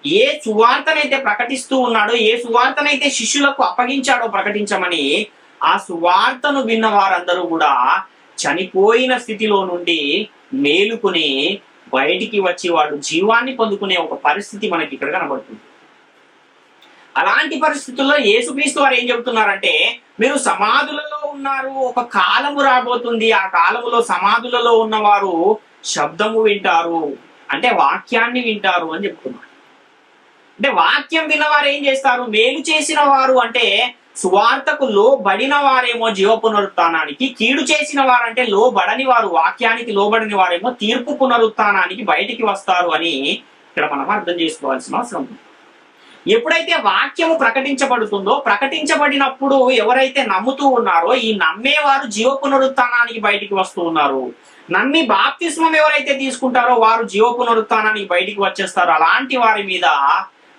ఏ సువార్తనైతే ప్రకటిస్తూ ఉన్నాడో, ఏ సువార్తనైతే శిష్యులకు అప్పగించాడో ప్రకటించమని, ఆ సువార్తను విన్న వారందరూ కూడా చనిపోయిన స్థితిలో నుండి మేలుకుని బయటికి వచ్చి వాడు జీవాన్ని పొందుకునే ఒక పరిస్థితి మనకి ఇక్కడ కనబడుతుంది. అలాంటి పరిస్థితుల్లో యేసుక్రీస్తు వారు ఏం చెబుతున్నారంటే మీరు సమాధులలో ఉన్నారు, ఒక కాలము రాబోతుంది, ఆ కాలములో సమాధులలో ఉన్నవారు శబ్దము వింటారు అంటే వాక్యాన్ని వింటారు అని చెప్తున్నారు. అంటే వాక్యం విన్నవారు ఏం చేస్తారు, మేలు చేసిన వారు అంటే సువార్తకు లోబడిన వారేమో జీవ పునరుత్థానానికి, కీడు చేసిన వారంటే లోబడని వారు, వాక్యానికి లోబడని వారేమో తీర్పు పునరుత్థానానికి బయటికి వస్తారు అని ఇక్కడ మనం అర్థం చేసుకోవాల్సిన అవసరం ఉంది. ఎప్పుడైతే వాక్యము ప్రకటించబడుతుందో, ప్రకటించబడినప్పుడు ఎవరైతే నమ్ముతూ ఉన్నారో ఈ నమ్మేవారు జీవ పునరుత్థానానికి బయటికి వస్తూ ఉన్నారు. నమ్మి బాప్తిస్మం ఎవరైతే తీసుకుంటారో వారు జీవ పునరుత్థానానికి బయటికి వచ్చేస్తారు. అలాంటి వారి మీద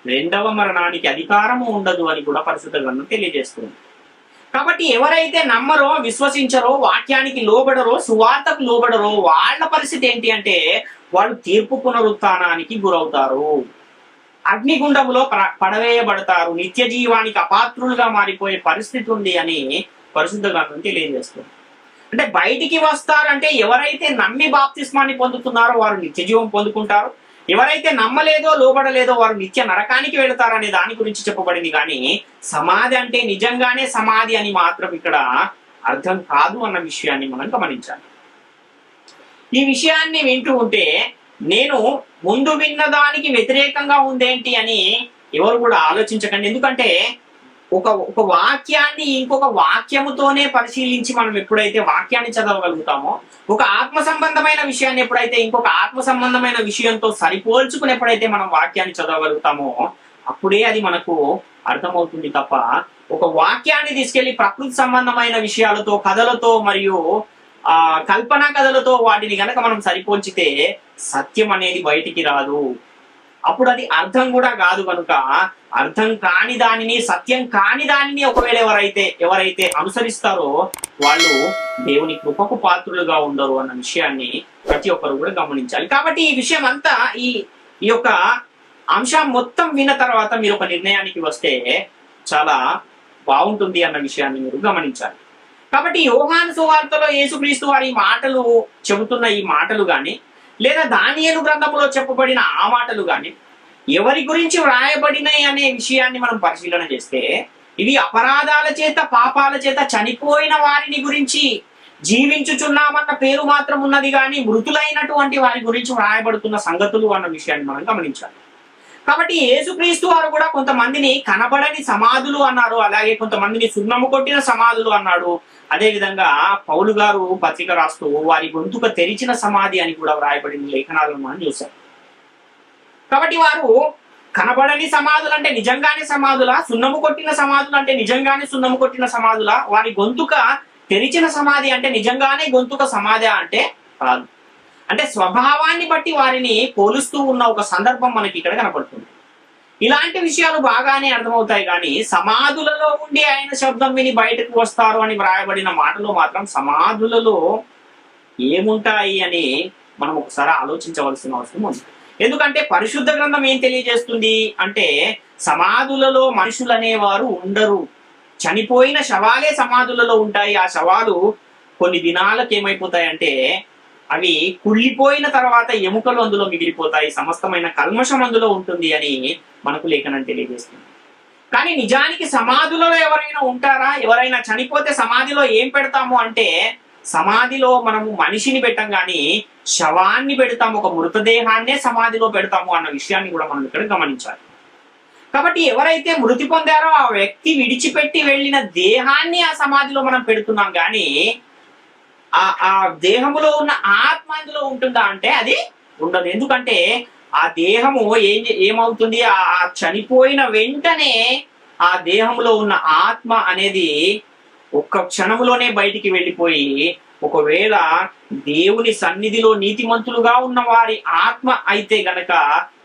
రెండవ మరణానికి అధికారము ఉండదు అని కూడా పరిశుద్ధ గ్రంథం తెలియజేస్తుంది. కాబట్టి ఎవరైతే నమ్మరో, విశ్వసించరో, వాక్యానికి లోబడరో, సువార్తకు లోబడరో వాళ్ళ పరిస్థితి ఏంటి అంటే వాళ్ళు తీర్పు పునరుత్థానానికి గురవుతారు, అగ్నిగుండములో పడవేయబడతారు, నిత్య జీవానికి అపాత్రులుగా మారిపోయే పరిస్థితి ఉంది అని పరిశుద్ధ గ్రంథం తెలియజేస్తుంది. అంటే బయటికి వస్తారంటే ఎవరైతే నమ్మి బాప్తిస్మాన్ని పొందుతున్నారో వారు నిత్య జీవం పొందుకుంటారు, ఎవరైతే నమ్మలేదో, లోబడలేదో వారు నిత్య నరకానికి వెళతారనే దాని గురించి చెప్పబడింది. కానీ సమాధి అంటే నిజంగానే సమాధి అని మాత్రం ఇక్కడ అర్థం కాదు అన్న విషయాన్ని మనం గమనించాలి. ఈ విషయాన్ని వింటూ ఉంటే నేను ముందు విన్న దానికి వ్యతిరేకంగా ఉందేంటి అని ఎవరు కూడా ఆలోచించకండి. ఎందుకంటే ఒక వాక్యాన్ని ఇంకొక వాక్యముతోనే పరిశీలించి మనం ఎప్పుడైతే వాక్యాన్ని చదవగలుగుతామో, ఒక ఆత్మ సంబంధమైన విషయాన్ని ఎప్పుడైతే ఇంకొక ఆత్మ సంబంధమైన విషయంతో సరిపోల్చుకుని ఎప్పుడైతే మనం వాక్యాన్ని చదవగలుగుతామో అప్పుడే అది మనకు అర్థమవుతుంది తప్ప ఒక వాక్యాన్ని తీసుకెళ్లి ప్రకృతి సంబంధమైన విషయాలతో, కథలతో మరియు కల్పనా కథలతో వాటిని గనక మనం సరిపోల్చితే సత్యం అనేది బయటికి రాదు. అప్పుడు అది అర్థం కూడా కాదు. కనుక అర్థం కాని దానిని, సత్యం కాని దానిని ఒకవేళ ఎవరైతే అనుసరిస్తారో వాళ్ళు దేవుని కృపకు పాత్రులుగా ఉండరు అన్న విషయాన్ని ప్రతి ఒక్కరు కూడా గమనించాలి. కాబట్టి ఈ విషయం అంతా ఈ యొక్క అంశం మొత్తం విన్న తర్వాత మీరు ఒక నిర్ణయానికి వస్తే చాలా బాగుంటుంది అన్న విషయాన్ని మీరు గమనించాలి. కాబట్టి యోహాను సువార్తలో యేసుక్రీస్తు వారి మాటలు చెబుతున్న ఈ మాటలు కానీ, లేదా దానియేలు గ్రంథంలో చెప్పబడిన ఆ మాటలు కానీ ఎవరి గురించి వ్రాయబడినాయి అనే విషయాన్ని మనం పరిశీలన చేస్తే ఇవి అపరాధాల చేత, పాపాల చేత చనిపోయిన వారిని గురించి, జీవించుచున్నామన్న పేరు మాత్రం ఉన్నది కానీ మృతులైనటువంటి వారి గురించి వ్రాయబడుతున్న సంగతులు అన్న విషయాన్ని మనం గమనించాలి. కాబట్టి యేసుక్రీస్తు వారు కూడా కొంతమందిని కనబడని సమాధులు అన్నారు, అలాగే కొంతమందిని సున్నము కొట్టిన సమాధులు అన్నాడు. అదే విధంగా పౌలు గారు పత్రిక రాస్తూ వారి గొంతుక తెరిచిన సమాధి అని కూడా వ్రాయబడిన లేఖనాలను మనం చూశాం. కాబట్టి వారు కనబడని సమాధులు అంటే నిజంగానే సమాధులా, సున్నము కొట్టిన సమాధులు అంటే నిజంగానే సున్నము కొట్టిన సమాధులా, వారి గొంతుక తెరిచిన సమాధి అంటే నిజంగానే గొంతుక సమాధి అంటే కాదు. అంటే స్వభావాన్ని బట్టి వారిని పోలుస్తూ ఉన్న ఒక సందర్భం మనకి ఇక్కడ కనపడుతుంది. ఇలాంటి విషయాలు బాగానే అర్థమవుతాయి. కానీ సమాధులలో ఉండి ఆయన శబ్దం విని బయటకు వస్తారు అని వ్రాయబడిన మాటలో మాత్రం సమాధులలో ఏముంటాయి అని మనం ఒకసారి ఆలోచించవలసిన అవసరం ఉంది. ఎందుకంటే పరిశుద్ధ గ్రంథం ఏం తెలియజేస్తుంది అంటే సమాధులలో మనుషులు అనేవారు ఉండరు, చనిపోయిన శవాలే సమాధులలో ఉంటాయి. ఆ శవాలు కొన్ని దినాలకు ఏమైపోతాయంటే అవి కుళ్ళిపోయిన తర్వాత ఎముకలు అందులో మిగిలిపోతాయి, సమస్తమైన కల్మషం అందులో ఉంటుంది అని మనకు లేఖనం తెలియజేస్తుంది. కానీ నిజానికి సమాధులలో ఎవరైనా ఉంటారా? ఎవరైనా చనిపోతే సమాధిలో ఏం పెడతాము అంటే సమాధిలో మనము మనిషిని పెట్టం కానీ శవాన్ని పెడతాము, ఒక మృతదేహాన్నే సమాధిలో పెడతాము అన్న విషయాన్ని కూడా మనం ఇక్కడ గమనించాలి. కాబట్టి ఎవరైతే మృతి పొందారో ఆ వ్యక్తి విడిచిపెట్టి వెళ్ళిన దేహాన్ని ఆ సమాధిలో మనం పెడుతున్నాం కానీ ఆ దేహములో ఉన్న ఆత్మ అందులో ఉంటుందా అంటే అది ఉండదు. ఎందుకంటే ఆ దేహము ఏమవుతుంది, ఆ చనిపోయిన వెంటనే ఆ దేహంలో ఉన్న ఆత్మ అనేది ఒక్క క్షణములోనే బయటికి వెళ్ళిపోయి, ఒకవేళ దేవుని సన్నిధిలో నీతిమంతులుగా ఉన్న వారి ఆత్మ అయితే గనక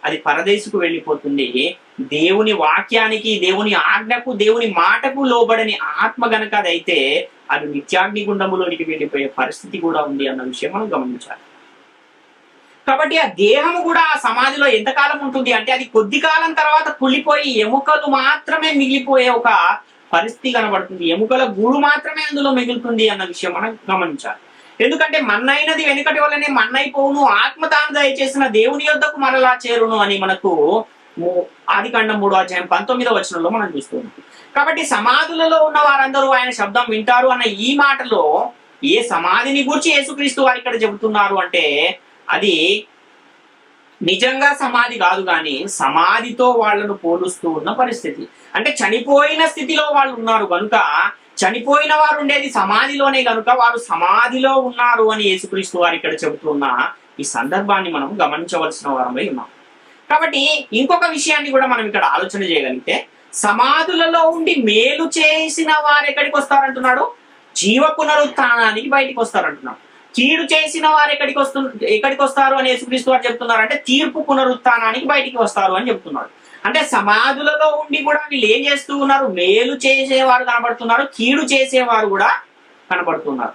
అది పరదేశుకు వెళ్ళిపోతుంది. దేవుని వాక్యానికి, దేవుని ఆజ్ఞకు, దేవుని మాటకు లోబడని ఆత్మ గనక అదైతే అది నిత్యాగ్ని గుండములోనికి వెళ్ళిపోయే పరిస్థితి కూడా ఉంది అన్న విషయం మనం గమనించాలి. కాబట్టి ఆ దేహము కూడా ఆ సమాధిలో ఎంతకాలం ఉంటుంది అంటే అది కొద్ది కాలం తర్వాత కుళ్ళిపోయి ఎముకలు మాత్రమే మిగిలిపోయే ఒక పరిస్థితి కనబడుతుంది. ఎముకల గూడు మాత్రమే అందులో మిగులుతుంది అన్న విషయం మనం గమనించాలి. ఎందుకంటే మన్నైనది వెనుకటి వల్లనే మన్నైపోవును, ఆత్మ తాను దయచేసిన దేవుని యొద్దకు మరలా చేరును అని మనకు ఆదికాండం 3:19 వచనంలో మనం చూస్తున్నాం. కాబట్టి సమాధులలో ఉన్న వారందరూ ఆయన శబ్దం వింటారు అన్న ఈ మాటలో ఏ సమాధిని గురించి యేసుక్రీస్తు వారు ఇక్కడ చెబుతున్నారు అంటే అది నిజంగా సమాధి కాదు, కానీ సమాధితో వాళ్ళను పోలుస్తూ ఉన్న పరిస్థితి. అంటే చనిపోయిన స్థితిలో వాళ్ళు ఉన్నారు కనుక, చనిపోయిన వారు ఉండేది సమాధిలోనే కనుక వారు సమాధిలో ఉన్నారు అని యేసుక్రీస్తు వారు ఇక్కడ చెబుతున్న ఈ సందర్భాన్ని మనం గమనించవలసిన వారమై ఉన్నాం. కాబట్టి ఇంకొక విషయాన్ని కూడా మనం ఇక్కడ ఆలోచన చేయగలిగితే సమాధులలో ఉండి మేలు చేసిన వారు ఎక్కడికి వస్తారంటున్నాడు? జీవ పునరుత్థానానికి బయటికి వస్తారంటున్నాడు. కీడు చేసిన వారు ఎక్కడికి వస్తారు అని యేసుక్రీస్తు వారు చెప్తున్నారు అంటే తీర్పు పునరుత్థానానికి బయటికి వస్తారు అని చెప్తున్నాడు. అంటే సమాధులలో ఉండి కూడా వీళ్ళు ఏం చేస్తూ ఉన్నారు? మేలు చేసేవారు కనబడుతున్నారు, కీడు చేసేవారు కూడా కనబడుతున్నారు.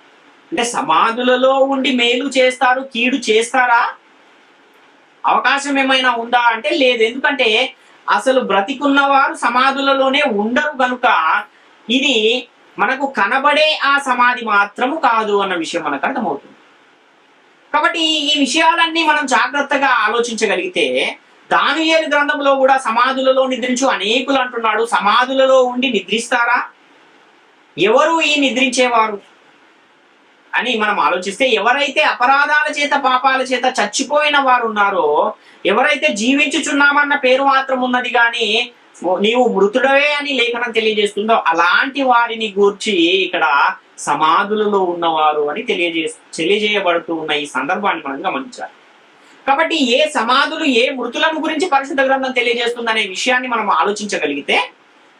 అంటే సమాధులలో ఉండి మేలు చేస్తారు, కీడు చేస్తారా? అవకాశం ఏమైనా ఉందా అంటే లేదు. ఎందుకంటే అసలు బ్రతికున్నవారు సమాధులలోనే ఉండరు కనుక ఇది మనకు కనబడే ఆ సమాధి మాత్రము కాదు అన్న విషయం మనకు అర్థమవుతుంది. కాబట్టి ఈ విషయాలన్నీ మనం జాగ్రత్తగా ఆలోచించగలిగితే, దానియేలు గ్రంథంలో కూడా సమాధులలో నిద్రించు అనేకులు అంటున్నాడు. సమాధులలో ఉండి నిద్రిస్తారా? ఎవరు ఈ నిద్రించేవారు అని మనం ఆలోచిస్తే, ఎవరైతే అపరాధాల చేత పాపాల చేత చచ్చిపోయిన వారు ఉన్నారో, ఎవరైతే జీవించుచున్నామన్న పేరు మాత్రం ఉన్నది కానీ నీవు మృతుడవే అని లేఖనం తెలియజేస్తుందో అలాంటి వారిని గూర్చి ఇక్కడ సమాధులలో ఉన్నవారు అని తెలియజేయబడుతూ ఉన్న ఈ సందర్భాన్ని మనం గమనించాలి. కాబట్టి ఏ సమాధులు ఏ మృతులను గురించి పరిశుద్ధ గ్రంథం తెలియజేస్తుందనే విషయాన్ని మనం ఆలోచించగలిగితే,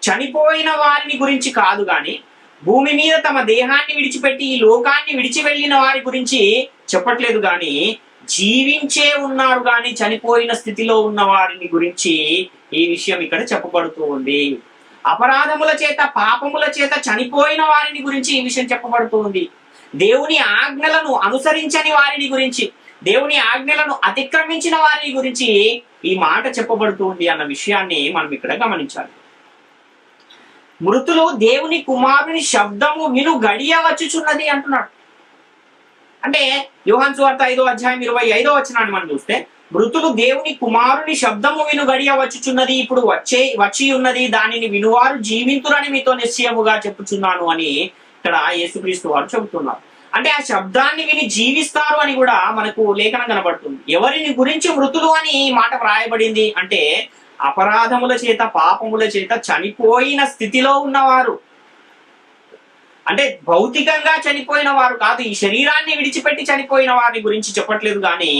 చనిపోయిన వారిని గురించి కాదు కానీ భూమి మీద తమ దేహాన్ని విడిచిపెట్టి ఈ లోకాన్ని విడిచి వెళ్ళిన వారి గురించి చెప్పట్లేదు కానీ జీవించే ఉన్నారు కానీ చనిపోయిన స్థితిలో ఉన్న వారిని గురించి ఈ విషయం ఇక్కడ చెప్పబడుతూ ఉంది. అపరాధముల చేత పాపముల చేత చనిపోయిన వారిని గురించి ఈ విషయం చెప్పబడుతూ ఉంది. దేవుని ఆజ్ఞలను అనుసరించని వారిని గురించి, దేవుని ఆజ్ఞలను అతిక్రమించిన వారిని గురించి ఈ మాట చెప్పబడుతూ ఉంది అన్న విషయాన్ని మనం ఇక్కడ గమనించాలి. మృతులు దేవుని కుమారుని శబ్దము విను గడియ వచ్చుచున్నది అంటున్నాడు. అంటే యోహాను సువార్త 5:25 వచనాన్ని మనం చూస్తే, మృతులు దేవుని కుమారుని శబ్దము విను గడియ వచ్చుచున్నది, ఇప్పుడు వచ్చి ఉన్నది, దానిని వినువారు జీవింతురని మీతో నిశ్చయముగా చెప్పుచున్నాను అని ఇక్కడ యేసుక్రీస్తు వారు చెబుతున్నారు. అంటే ఆ శబ్దాన్ని విని జీవిస్తారు అని కూడా మనకు లేఖనం కనబడుతుంది. ఎవరిని గురించి మృతులు అని మాట వ్రాయబడింది అంటే అపరాధముల చేత పాపముల చేత చనిపోయిన స్థితిలో ఉన్నవారు. అంటే భౌతికంగా చనిపోయిన వారు కాదు, ఈ శరీరాన్ని విడిచిపెట్టి చనిపోయిన వారిని గురించి చెప్పట్లేదు కానీ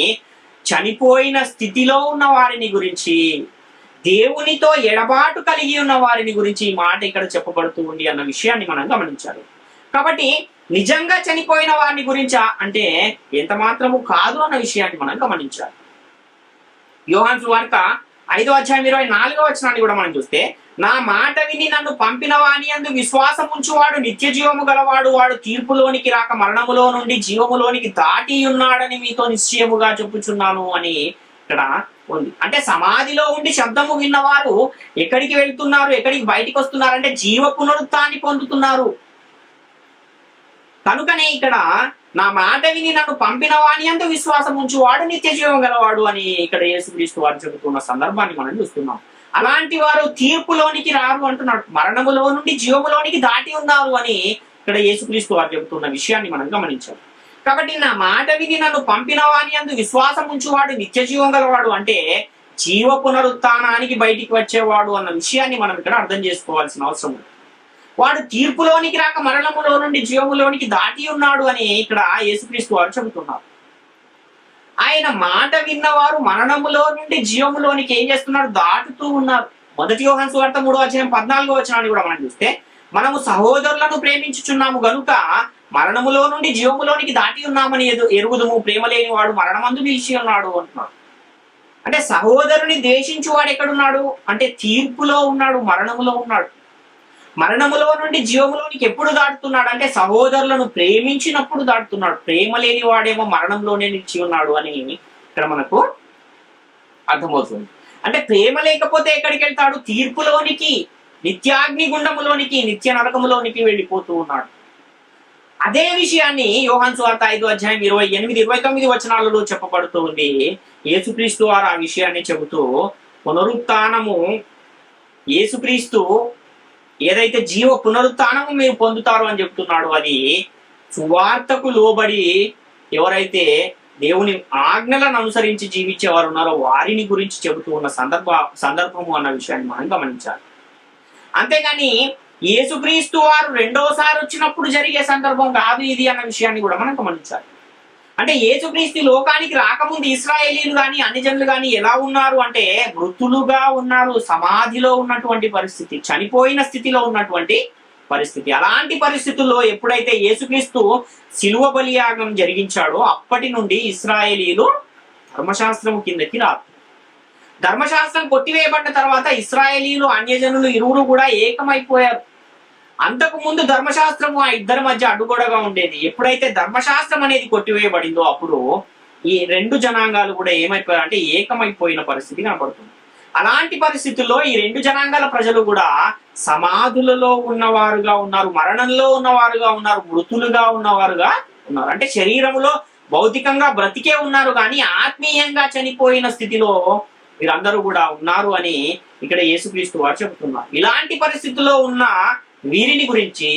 చనిపోయిన స్థితిలో ఉన్న వారిని గురించి, దేవునితో ఎడబాటు కలిగి ఉన్న వారిని గురించి ఈ మాట ఇక్కడ చెప్పబడుతూ ఉంది అన్న విషయాన్ని మనం గమనించాలి. కాబట్టి నిజంగా చనిపోయిన వారిని గురించా అంటే ఎంత మాత్రము కాదు అన్న విషయాన్ని మనం గమనించాలి. యోహాను సువార్త 5:24 వచనాన్ని కూడా మనం చూస్తే, నా మాట విని నన్ను పంపిన వాని యందు విశ్వాసం ఉంచువాడు నిత్య జీవము గలవాడు, వాడు తీర్పులోనికి రాక మరణములో నుండి జీవములోనికి దాటి ఉన్నాడని మీతో నిశ్చయముగా చెప్పుచున్నాను అని ఇక్కడ ఉంది. అంటే సమాధిలో ఉండి శబ్దము విన్నవారు ఎక్కడికి వెళ్తున్నారు, ఎక్కడికి బయటికి వస్తున్నారు అంటే జీవ పునరుత్థాన్ని పొందుతున్నారు. కనుకనే ఇక్కడ నా మాట విని నన్ను పంపిన వాని యందు విశ్వాసం ఉంచువాడు నిత్య జీవం గలవాడు అని ఇక్కడ యేసుక్రీస్తు వారు చెబుతున్న సందర్భాన్ని మనం చూస్తున్నాం. అలాంటి వారు తీర్పులోనికి రారు అంటున్నాడు, మరణములో నుండి జీవములోనికి దాటి ఉన్నారు అని ఇక్కడ యేసుక్రీస్తు వారు చెబుతున్న విషయాన్ని మనం గమనించాలి. కాబట్టి నా మాట విని నన్ను పంపిన వాని యందు విశ్వాసం ఉంచువాడు నిత్య జీవం గలవాడు అంటే జీవ పునరుత్థానానికి బయటికి వచ్చేవాడు అన్న విషయాన్ని మనం ఇక్కడ అర్థం చేసుకోవాల్సిన అవసరం ఉంది. వాడు తీర్పులోనికి రాక మరణములో నుండి జీవములోనికి దాటి ఉన్నాడు అని ఇక్కడ యేసుక్రీస్తు వారు చెబుతున్నారు. ఆయన మాట విన్నవారు మరణములో నుండి జీవములోనికి ఏం చేస్తున్నారు? దాటుతూ ఉన్నారు. 1 యోహాను సువార్త 3:14 వచనాన్ని కూడా మనం చూస్తే, మనము సహోదరులను ప్రేమించుచున్నాము గనుక మరణములో నుండి జీవములోనికి దాటి ఉన్నామని ఎరుగుదుము, ప్రేమ లేని వాడు మరణమందు నిలిచి ఉన్నాడు అంటున్నాడు. అంటే సహోదరుని ద్వేషించు వాడు ఎక్కడున్నాడు అంటే తీర్పులో ఉన్నాడు, మరణములో ఉన్నాడు. మరణములో నుండి జీవములోనికి ఎప్పుడు దాటుతున్నాడు అంటే సహోదరులను ప్రేమించినప్పుడు దాటుతున్నాడు. ప్రేమ లేని వాడేమో మరణంలోనే నిలిచి ఉన్నాడు అని ఇక్కడ మనకు అర్థమవుతుంది. అంటే ప్రేమ లేకపోతే ఎక్కడికి వెళ్తాడు? తీర్పులోనికి, నిత్యాగ్ని గుండములోనికి, నిత్య నరకములోనికి వెళ్ళిపోతూ ఉన్నాడు. అదే విషయాన్ని యోహాను సువార్త 5:28-29 వచనాలలో చెప్పబడుతూ ఉంది. యేసుక్రీస్తు వారు ఆ విషయాన్ని చెబుతూ పునరుత్థానము, యేసుక్రీస్తు ఏదైతే జీవ పునరుత్థానము మీరు పొందుతారు అని చెప్తున్నాడు, అది సువార్తకు లోబడి ఎవరైతే దేవుని ఆజ్ఞలను అనుసరించి జీవించేవారు ఉన్నారో వారిని గురించి చెబుతూ ఉన్న సందర్భము అన్న విషయాన్ని మనం గమనించాలి. అంతేగాని యేసుక్రీస్తు వారు రెండోసారి వచ్చినప్పుడు జరిగే సందర్భం కాదు ఇది అన్న విషయాన్ని కూడా మనం గమనించాలి. అంటే యేసుక్రీస్తు లోకానికి రాకముందు ఇశ్రాయేలీలు కానీ అన్ని జనులు కానీ ఎలా ఉన్నారు అంటే మృతులుగా ఉన్నారు, సమాధిలో ఉన్నటువంటి పరిస్థితి, చనిపోయిన స్థితిలో ఉన్నటువంటి పరిస్థితి. అలాంటి పరిస్థితుల్లో ఎప్పుడైతే యేసుక్రీస్తు శిలువ బలియాగం జరిగించాడో అప్పటి నుండి ఇశ్రాయేలీలు ధర్మశాస్త్రం కిందకి రారు. ధర్మశాస్త్రం కొట్టివేయబడిన తర్వాత ఇశ్రాయేలీలు అన్యజనులు ఇరువురు కూడా ఏకమైపోయారు. అంతకు ముందు ధర్మశాస్త్రము ఆ ఇద్దరి మధ్య అడ్డుగోడగా ఉండేది. ఎప్పుడైతే ధర్మశాస్త్రం అనేది కొట్టివేయబడిందో అప్పుడు ఈ రెండు జనాంగాలు కూడా ఏమైపోయారు అంటే ఏకమైపోయిన పరిస్థితి కనబడుతుంది. అలాంటి పరిస్థితుల్లో ఈ రెండు జనాంగాల ప్రజలు కూడా సమాధులలో ఉన్నవారుగా ఉన్నారు, మరణంలో ఉన్నవారుగా ఉన్నారు, మృతులుగా ఉన్నవారుగా ఉన్నారు. అంటే శరీరములో భౌతికంగా బ్రతికే ఉన్నారు కానీ ఆత్మీయంగా చనిపోయిన స్థితిలో వీరందరూ కూడా ఉన్నారు అని ఇక్కడ యేసుక్రీస్తు వారు చెబుతున్నారు. ఇలాంటి పరిస్థితుల్లో ఉన్న వీరిని గురించి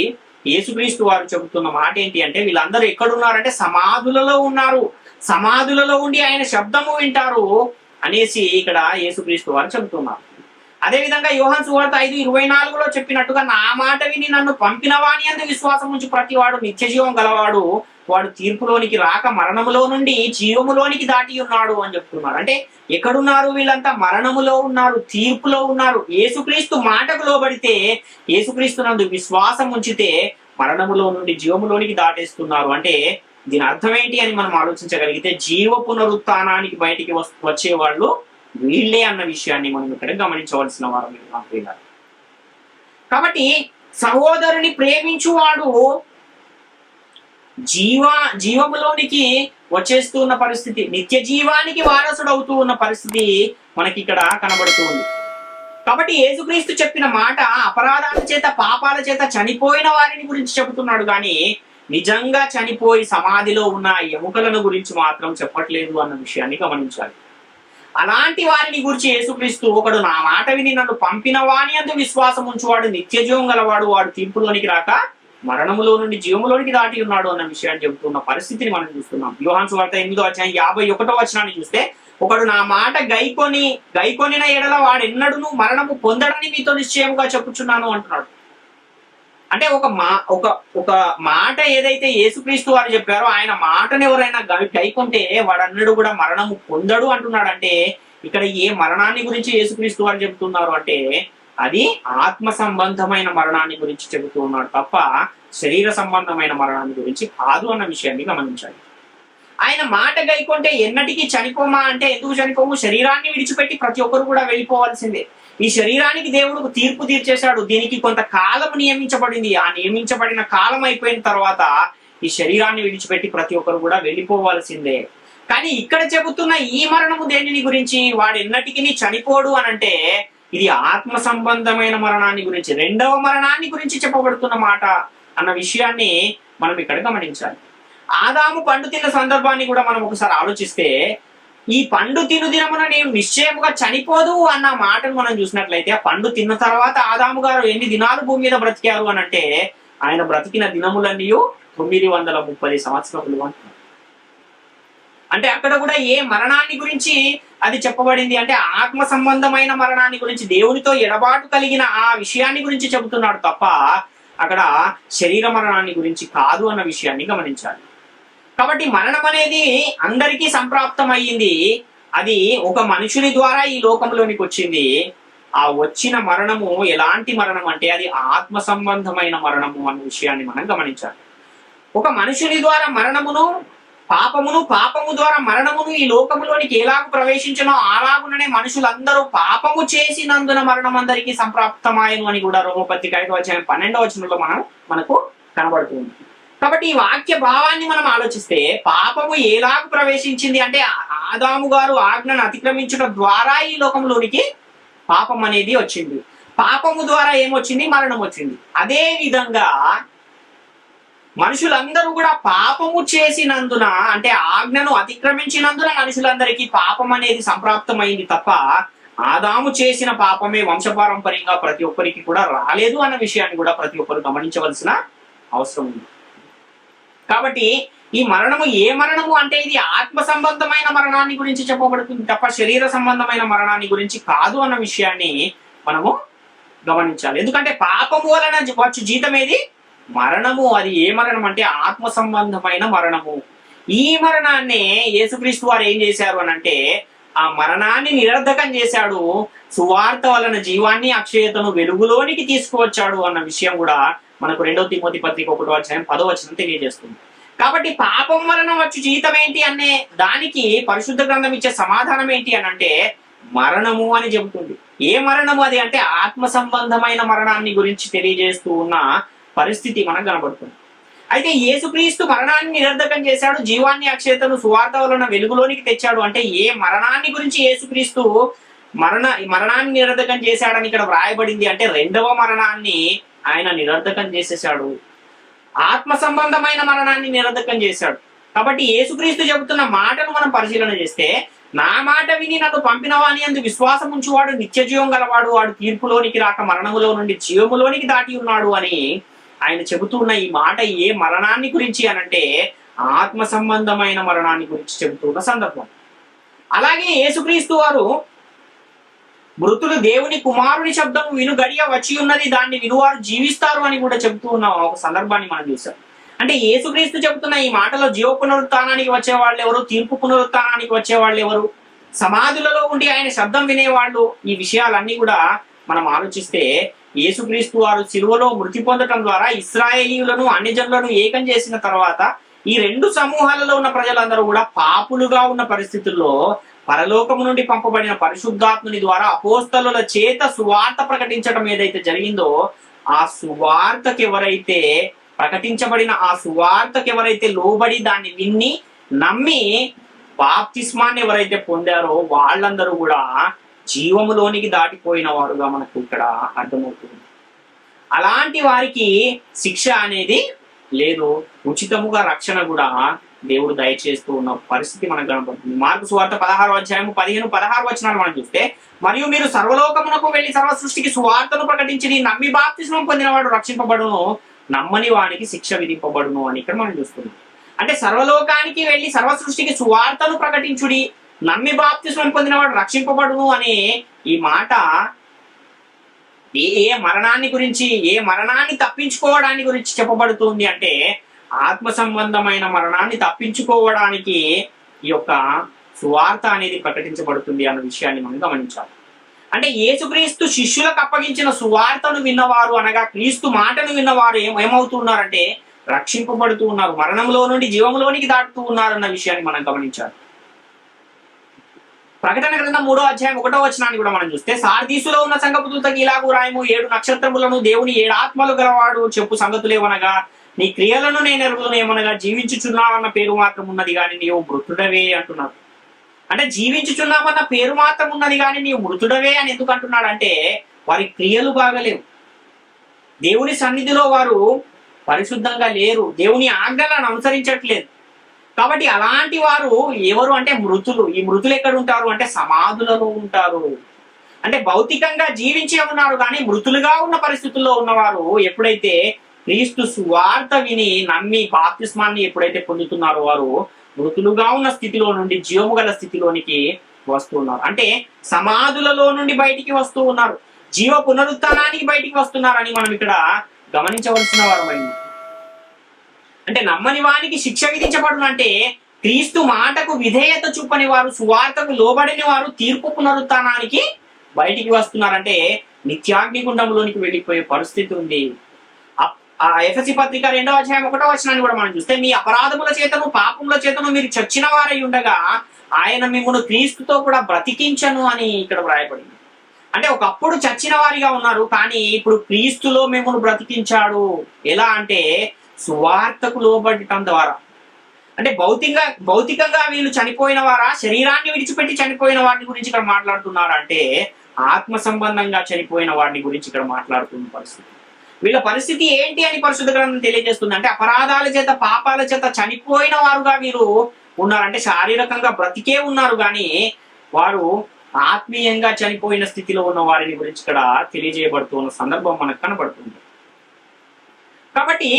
యేసుక్రీస్తు వారు చెబుతున్న మాట ఏంటి అంటే వీళ్ళందరూ ఎక్కడున్నారంటే సమాధులలో ఉన్నారు, సమాధులలో ఉండి ఆయన శబ్దము వింటారు అనేసి ఇక్కడ యేసుక్రీస్తు వారు చెబుతున్నారు. అదేవిధంగా యోహాను సువార్త 5:24లో చెప్పినట్టుగా నా మాట విని నన్ను పంపిన వాని యందు విశ్వాసం ఉంచి ప్రతి వాడు నిత్య జీవం గలవాడు, వాడు తీర్పులోనికి రాక మరణములో నుండి జీవములోనికి దాటి ఉన్నాడు అని చెప్తున్నారు. అంటే ఎక్కడున్నారు వీళ్ళంతా? మరణములో ఉన్నారు, తీర్పులో ఉన్నారు. యేసుక్రీస్తు మాటకు లోబడితే, యేసుక్రీస్తు నందు విశ్వాసం ఉంచితే మరణములో నుండి జీవములోనికి దాటేస్తున్నారు. అంటే దీని అర్థం ఏంటి అని మనం ఆలోచించగలిగితే జీవ పునరుత్థానానికి బయటికి వచ్చేవాళ్ళు వీళ్ళే అన్న విషయాన్ని మనం ఇక్కడ గమనించవలసిన వారు. కాబట్టి సహోదరుని ప్రేమించువాడు జీవములోనికి వచ్చేస్తూ ఉన్న పరిస్థితి, నిత్య జీవానికి వారసుడు అవుతూ ఉన్న పరిస్థితి మనకి ఇక్కడ కనబడుతూ ఉంది. కాబట్టి యేసుక్రీస్తు చెప్పిన మాట అపరాధాల చేత పాపాల చేత చనిపోయిన వారిని గురించి చెబుతున్నాడు కానీ నిజంగా చనిపోయి సమాధిలో ఉన్న ఎముకలను గురించి మాత్రం చెప్పట్లేదు అన్న విషయాన్ని గమనించాలి. అలాంటి వారిని గురించి యేసుక్రీస్తు ఒకడు నా మాట విని నన్ను పంపిన వాని యందు విశ్వాసం ఉంచువాడు నిత్య జీవం గలవాడు, వాడు తీర్పులోనికి రాక మరణములో నుండి జీవములోనికి దాటి ఉన్నాడు అన్న విషయాన్ని చెబుతున్న పరిస్థితిని మనం చూస్తున్నాం. యోహాను సువార్త 8:51 చూస్తే ఒకడు నా మాట గైకొనిన ఎడల వాడు ఎన్నడూను మరణము పొందడని మీతో నిశ్చయముగా చెప్పుచున్నాను అంటున్నాడు. అంటే ఒక మాట ఏదైతే యేసుక్రీస్తు వారు చెప్పారో ఆయన మాటను ఎవరైనా గైకొంటే వాడన్నడు కూడా మరణము పొందడు అంటున్నాడు. అంటే ఇక్కడ ఏ మరణాన్ని గురించి యేసుక్రీస్తు వారు చెబుతున్నారు అంటే అది ఆత్మ సంబంధమైన మరణాన్ని గురించి చెబుతూ ఉన్నాడు తప్ప శరీర సంబంధమైన మరణాన్ని గురించి కాదు అన్న విషయాన్ని గమనించాలి. ఆయన మాట గైకొంటే ఎన్నటికీ చనిపోమా అంటే ఎందుకు చనిపోము? శరీరాన్ని విడిచిపెట్టి ప్రతి ఒక్కరు కూడా వెళ్ళిపోవాల్సిందే. ఈ శరీరానికి దేవుడు తీర్పు తీర్చేశాడు, దీనికి కొంత కాలం నియమించబడింది. ఆ నియమించబడిన కాలం అయిపోయిన తర్వాత ఈ శరీరాన్ని విడిచిపెట్టి ప్రతి ఒక్కరు కూడా వెళ్ళిపోవాల్సిందే. కానీ ఇక్కడ చెబుతున్న ఈ మరణము దేనిని గురించి? వాడు ఎన్నటికీ చనిపోడు అనంటే ఇది ఆత్మ సంబంధమైన మరణాన్ని గురించి, రెండవ మరణాన్ని గురించి చెప్పబడుతున్న మాట అన్న విషయాన్ని మనం ఇక్కడ గమనించాలి. ఆదాము పండు తిన్న సందర్భాన్ని కూడా మనం ఒకసారి ఆలోచిస్తే ఈ పండు తిను దినమున నేను నిశ్చయముగా చనిపోదు అన్న మాటను మనం చూసినట్లయితే ఆ పండు తిన్న తర్వాత ఆదాము గారు ఎన్ని దినాలు భూమి మీద బ్రతికారు అనంటే ఆయన బ్రతికిన దినములన్నీ 930 సంవత్సరములు అంటున్నారు. అంటే అక్కడ కూడా ఏ మరణాన్ని గురించి అది చెప్పబడింది అంటే ఆత్మ సంబంధమైన మరణాన్ని గురించి, దేవునితో ఎడబాటు కలిగిన ఆ విషయాన్ని గురించి చెబుతున్నాడు తప్ప అక్కడ శరీర మరణాన్ని గురించి కాదు అన్న విషయాన్ని గమనించాలి. కాబట్టి మరణం అనేది అందరికీ సంప్రాప్తం అయ్యింది. అది ఒక మనుషుని ద్వారా ఈ లోకంలోనికి వచ్చింది. ఆ వచ్చిన మరణము ఎలాంటి మరణం అంటే అది ఆత్మ సంబంధమైన మరణము అన్న విషయాన్ని మనం గమనించాలి. ఒక మనుషుని ద్వారా మరణమును, పాపము ద్వారా మరణమును ఈ లోకములోనికి ఎలాగూ ప్రవేశించనో అలాగుననే మనుషులందరూ పాపము చేసినందున మరణం అందరికీ సంప్రాప్తమాయను అని కూడా రోమపత్రిక 5:12 మనకు కనబడుతుంది. కాబట్టి ఈ వాక్య భావాన్ని మనం ఆలోచిస్తే పాపము ఎలాగూ ప్రవేశించింది అంటే ఆదాము గారు ఆజ్ఞను అతిక్రమించడం ద్వారా ఈ లోకంలోనికి పాపం అనేది వచ్చింది. పాపము ద్వారా ఏమొచ్చింది? మరణం వచ్చింది. అదే విధంగా మనుషులందరూ కూడా పాపము చేసినందున అంటే ఆజ్ఞను అతిక్రమించినందున మనుషులందరికీ పాపం అనేది సంప్రాప్తమైంది తప్ప ఆదాము చేసిన పాపమే వంశపారంపర్యంగా ప్రతి ఒక్కరికి కూడా రాలేదు అన్న విషయాన్ని కూడా ప్రతి ఒక్కరు గమనించవలసిన అవసరం ఉంది. కాబట్టి ఈ మరణము ఏ మరణము అంటే ఇది ఆత్మ సంబంధమైన మరణాన్ని గురించి చెప్పబడుతుంది తప్ప శరీర సంబంధమైన మరణాన్ని గురించి కాదు అన్న విషయాన్ని మనము గమనించాలి. ఎందుకంటే పాపము వలన వచ్చు జీతం ఏది? మరణము. అది ఏ మరణం అంటే ఆత్మ సంబంధమైన మరణము. ఈ మరణాన్ని యేసుక్రీస్తు వారు ఏం చేశారు అనంటే ఆ మరణాన్ని నిరర్ధకం చేశాడు, సువార్త వలన జీవాన్ని అక్షయతను వెలుగులోనికి తీసుకువచ్చాడు అన్న విషయం కూడా మనకు 2 తిమోతి పత్రిక 1:10 తెలియజేస్తుంది. కాబట్టి పాపం వలన వచ్చు జీతం ఏంటి అనే దానికి పరిశుద్ధ గ్రంథం ఇచ్చే సమాధానం ఏంటి అనంటే మరణము అని చెబుతుంది. ఏ మరణము అది అంటే ఆత్మ సంబంధమైన మరణాన్ని గురించి తెలియజేస్తూ ఉన్న పరిస్థితి మనకు కనబడుతుంది. అయితే యేసుక్రీస్తు మరణాన్ని నిరర్ధకం చేశాడు, జీవాన్ని అక్షయతను సువార్త వలన వెలుగులోనికి తెచ్చాడు అంటే ఏ మరణాన్ని గురించి యేసుక్రీస్తు మరణాన్ని నిరర్ధకం చేశాడని ఇక్కడ వ్రాయబడింది అంటే రెండవ మరణాన్ని ఆయన నిరర్ధకం చేసేశాడు, ఆత్మ సంబంధమైన మరణాన్ని నిరర్ధకం చేశాడు. కాబట్టి యేసుక్రీస్తు చెబుతున్న మాటను మనం పరిశీలన చేస్తే, నా మాట విని నన్ను పంపిన వాని యందు విశ్వాసం ఉంచువాడు నిత్య జీవం గలవాడు, వాడు తీర్పులోనికి రాక మరణములో నుండి జీవములోనికి దాటి ఉన్నాడు అని ఆయన చెబుతున్న ఈ మాట ఏ మరణాన్ని గురించి అనంటే ఆత్మ సంబంధమైన మరణాన్ని గురించి చెబుతున్న సందర్భం. అలాగే యేసుక్రీస్తు వారు మృతులు దేవుని కుమారుని శబ్దం విను గడియ వచ్చి ఉన్నది, దాన్ని వినువారు జీవిస్తారు అని కూడా చెబుతూ ఉన్న ఒక సందర్భాన్ని మనం చూసాం. అంటే యేసుక్రీస్తు చెబుతున్న ఈ మాటలో జీవ పునరుత్థానానికి వచ్చే వాళ్ళు ఎవరు, తీర్పు పునరుత్థానానికి వచ్చే వాళ్ళు ఎవరు, సమాధులలో ఉండి ఆయన శబ్దం వినేవాళ్ళు, ఈ విషయాలన్నీ కూడా మనం ఆలోచిస్తే యేసుక్రీస్తు వారు సిలువలో మృతి పొందటం ద్వారా ఇశ్రాయేలీయులను అన్యజనులను ఏకం చేసిన తర్వాత ఈ రెండు సమూహాలలో ఉన్న ప్రజలందరూ కూడా పాపులుగా ఉన్న పరిస్థితుల్లో పరలోకము నుండి పంపబడిన పరిశుద్ధాత్ముని ద్వారా అపోస్తలుల చేత సువార్త ప్రకటించడం ఏదైతే జరిగిందో, ఆ సువార్తకి ఎవరైతే ప్రకటించబడిన ఆ సువార్తకి ఎవరైతే లోబడి దాన్ని విన్ని నమ్మి బాప్తిస్మాన్ని ఎవరైతే పొందారో వాళ్ళందరూ కూడా జీవములోనికి దాటిపోయిన వారుగా మనకు ఇక్కడ అర్థమవుతుంది. అలాంటి వారికి శిక్ష అనేది లేదు, ఉచితముగా రక్షణ కూడా దేవుడు దయచేస్తూ ఉన్న పరిస్థితి మనకు కనపడుతుంది. మార్కు సువార్త 16వ అధ్యాయము 15-16 వచనాలు మనం చూస్తే, మరియు మీరు సర్వలోకమునకు వెళ్లి సర్వ సృష్టికి సువార్తను ప్రకటించి నమ్మి బాప్తిస్మం పొందినవాడు రక్షింపబడును, నమ్మని వానికి శిక్ష విధింపబడును అని ఇక్కడ మనం చూస్తున్నాం. అంటే సర్వలోకానికి వెళ్లి సర్వ సృష్టికి సువార్తను ప్రకటించుడి, నమ్మి బాప్తిస్మం పొందినవాడు రక్షింపబడును అనే ఈ మాట ఏ మరణాన్ని గురించి, ఏ మరణాన్ని తప్పించుకోవడానికి గురించి చెప్పబడుతుంది అంటే ఆత్మ సంబంధమైన మరణాన్ని తప్పించుకోవడానికి ఈ యొక్క సువార్త అనేది ప్రకటించబడుతుంది అన్న విషయాన్ని మనం గమనించాలి. అంటే యేసుక్రీస్తు శిష్యులకు అప్పగించిన సువార్తను విన్నవారు అనగా క్రీస్తు మాటను విన్నవారు ఏమవుతున్నారంటే రక్షింపబడుతూ ఉన్నారు, మరణంలో నుండి జీవంలోనికి దాటుతూ ఉన్నారు అన్న విషయాన్ని మనం గమనించాలి. ప్రకటన గ్రంథం 3వ అధ్యాయం 1వ వచనాన్ని కూడా మనం చూస్తే, సార్దీసులో ఉన్న సంఘపు దూతకి ఇలాగు రాయము, 7 నక్షత్రములను దేవుని 7 ఆత్మలు గలవాడు చెప్పు సంగతులేమనగా, నీ క్రియలను నేను ఎరుగునేమనగా జీవించుచున్నావన్న పేరు మాత్రం ఉన్నది కానీ నీవు మృతుడవే అంటున్నాడు. అంటే జీవించుచున్నామన్న పేరు మాత్రం ఉన్నది కానీ నీవు మృతుడవే అని ఎందుకు అంటున్నాడు అంటే వారి క్రియలు బాగలేవు, దేవుని సన్నిధిలో వారు పరిశుద్ధంగా లేరు, దేవుని ఆజ్ఞలను అనుసరించట్లేదు. కాబట్టి అలాంటి వారు ఎవరు అంటే మృతులు. ఈ మృతులు ఎక్కడ ఉంటారు అంటే సమాధులలో ఉంటారు. అంటే భౌతికంగా జీవించే ఉన్నారు కానీ మృతులుగా ఉన్న పరిస్థితుల్లో ఉన్నవారు ఎప్పుడైతే క్రీస్తు సువార్త విని నమ్మి బాప్తిస్మాన్ని ఎప్పుడైతే పొందుతున్నారో వారు మృతులుగా ఉన్న స్థితిలో నుండి జీవము గల స్థితిలోనికి వస్తున్నారు. అంటే సమాధులలో నుండి బయటికి వస్తూ ఉన్నారు, జీవ పునరుత్థానానికి బయటికి వస్తున్నారని మనం ఇక్కడ గమనించవలసిన వారమైంది. అంటే నమ్మని వానికి శిక్ష విధించబడును అంటే క్రీస్తు మాటకు విధేయత చూపని వారు, సువార్తకు లోబడిన వారు తీర్పు పునరుత్థానానికి బయటికి వస్తున్నారంటే నిత్యాగ్నిగుండంలోనికి వెళ్ళిపోయే పరిస్థితి ఉంది. ఆ ఎఫెసీ పత్రిక 2వ అధ్యాయం 1వ వచనాన్ని కూడా మనం చూస్తే, మీ అపరాధముల చేతను పాపముల చేతను మీరు చచ్చిన వారై ఉండగా ఆయన మిమ్మల్ని క్రీస్తుతో కూడా బ్రతికించను అని ఇక్కడ వ్రాయబడింది. అంటే ఒకప్పుడు చచ్చిన వారిగా ఉన్నారు కానీ ఇప్పుడు క్రీస్తులో మిమ్మల్ని బ్రతికించాడు. ఎలా అంటే సువార్తకు లోబడటం ద్వారా. అంటే భౌతికంగా వీళ్ళు చనిపోయిన వారా, శరీరాన్ని విడిచిపెట్టి చనిపోయిన వారిని గురించి ఇక్కడ మాట్లాడుతున్నారు అంటే ఆత్మ సంబంధంగా చనిపోయిన వారిని గురించి ఇక్కడ మాట్లాడుతున్న పరిస్థితి. వీళ్ళ పరిస్థితి ఏంటి అని పరిశుద్ధ గ్రంథం తెలియజేస్తుంది. అంటే అపరాధాల చేత పాపాల చేత చనిపోయిన వారుగా వీరు ఉన్నారంటే శారీరకంగా బ్రతికే ఉన్నారు కానీ వారు ఆత్మీయంగా చనిపోయిన స్థితిలో ఉన్న వారిని గురించి ఇక్కడ తెలియజేయబడుతున్న సందర్భం మనకు కనబడుతుంది. కాబట్టి